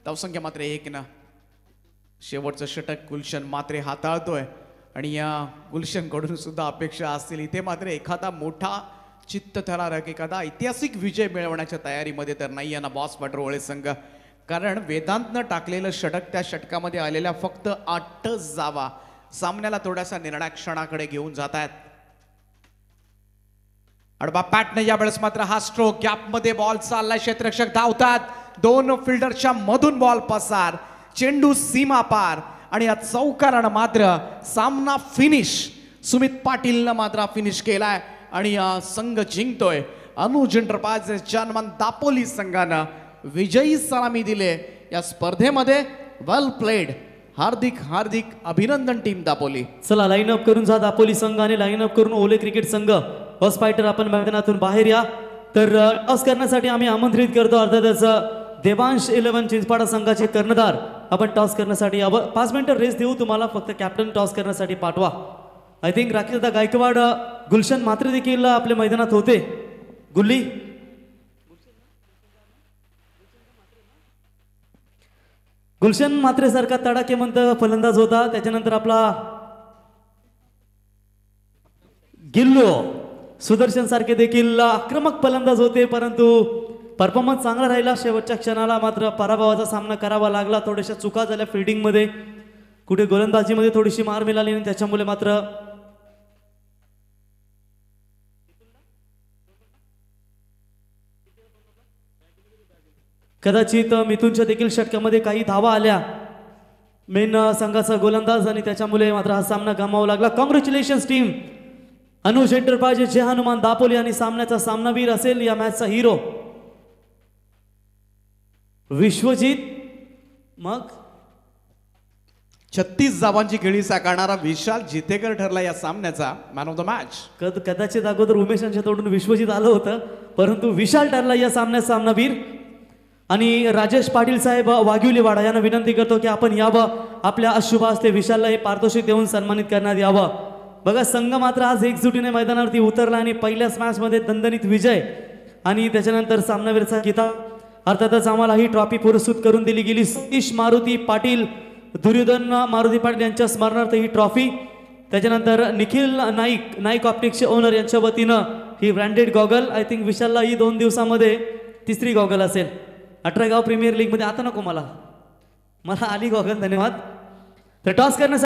धावसंख्या मात्र 1 ना. शेवटचं षटक गुलशन मात्रे हाताळतोय आणि या गुलशन कडून सुद्धा अपेक्षा असतील इथे मात्र एखादा मोठा चित्तथरारक एखादा ऐतिहासिक विजय मिळवण्याच्या तयारीमध्ये तर नाही यांना बॉस फायटर ओळे संघ. कारण वेदांतनं टाकलेलं षटक त्या षटकामध्ये आलेल्या फक्त 8 जावा सामन्याला थोड्यासा निर्णायक क्षणाकडे घेऊन जात आहेत. अडबा पॅटने यावेळेस मात्र हा स्ट्रोक गॅपमध्ये बॉल चाललाय. क्षेत्ररक्षक धावतात. 2 फिल्डरच्या मधून बॉल पसार, चेंडू सीमा पार आणि या चौकारानं मात्र सामना फिनिश. सुमित पाटीलनं मात्र फिनिश केलाय आणि संघ जिंकतोय. अनुज एंटरप्राइजेस जनमान दापोली संघानं विजयी सलामी दिले या स्पर्धेमध्ये. Well played. हार्दिक हार्दिक अभिनंदन टीम दापोली. चला लाईन अप करून जा दापोली संघ आणि लाईन अप करून ओले क्रिकेट संघ. टॉस फायटर आपण मैदानातून बाहेर या. तर टॉस करण्यासाठी आम्ही आमंत्रित करतो अर्थातच देवांश 11 चिंचपाडा संघाचे कर्णधार आपण टॉस करण्यासाठी यावं. 5 मिनिटं रेस्ट देऊ तुम्हाला, फक्त कॅप्टन टॉस करण्यासाठी पाठवा. आय थिंक राकेशदा गायकवाड गुलशन मात्रे देखील आपल्या मैदानात होते. गुल्ली गुलशन मात्रे सारखा तडाखेमंत फलंदाज होता. त्याच्यानंतर आपला गिल्लो सुदर्शन सारखे देखील आक्रमक फलंदाज होते, परंतु परफॉर्मन्स चांगला राहिला. शेवटच्या क्षणाला मात्र पराभवाचा सामना करावा लागला. थोड्याशा चुका झाल्या फिल्डिंगमध्ये, कुठे गोलंदाजीमध्ये थोडीशी मार मिळाली आणि त्याच्यामुळे मात्र कदाचित मिथुनच्या देखील षटकामध्ये काही धावा आल्या मेन संघाचा गोलंदाज आणि त्याच्यामुळे मात्र हा सामना गमावा लागला. कॉंग्रॅच्युलेशन्स टीम अनुज एंटरप्राइजेस जे हनुमान दापोली आणि सामन्याचा सामनावीर असेल या मॅचचा हिरो विश्वजित. मग 36 धावांची खेळी साकारणारा विशाल जितेकर ठरला या सामन्याचा मॅन ऑफ द मॅच. कदाचित अगोदर उमेशांच्या तोडून विश्वजित आलं होतं, परंतु विशाल ठरला या सामन्याचा सामनावीर. आणि राजेश पाटील साहेब वाघिवलीवाडा यांना विनंती करतो की आपण यावं, आपल्या अशुभ हस्ते विशालला हे पारितोषिक देऊन सन्मानित करण्यात यावं. बघा संघ मात्र आज एकजुटीने मैदानावरती उतरला आणि पहिल्याच मॅचमध्ये दणदणीत विजय आणि त्याच्यानंतर सामनावीरचा किताब. अर्थातच आम्हाला ही ट्रॉफी पुरस्कृत करून दिली गेली. सतीश मारुती पाटील, दुर्योधन मारुती पाटील यांच्या स्मरणार्थ ही ट्रॉफी. त्याच्यानंतर निखिल नाईक ऑप्टिक्सचे ओनर यांच्या वतीनं ही ब्रँडेड गॉगल. आय थिंक विशालला ही 2 दिवसामध्ये 3री गॉगल असेल. 18 गाव प्रीमियर लीगमध्ये आता नको मला आली गॉगल. धन्यवाद. तर टॉस करण्यासाठी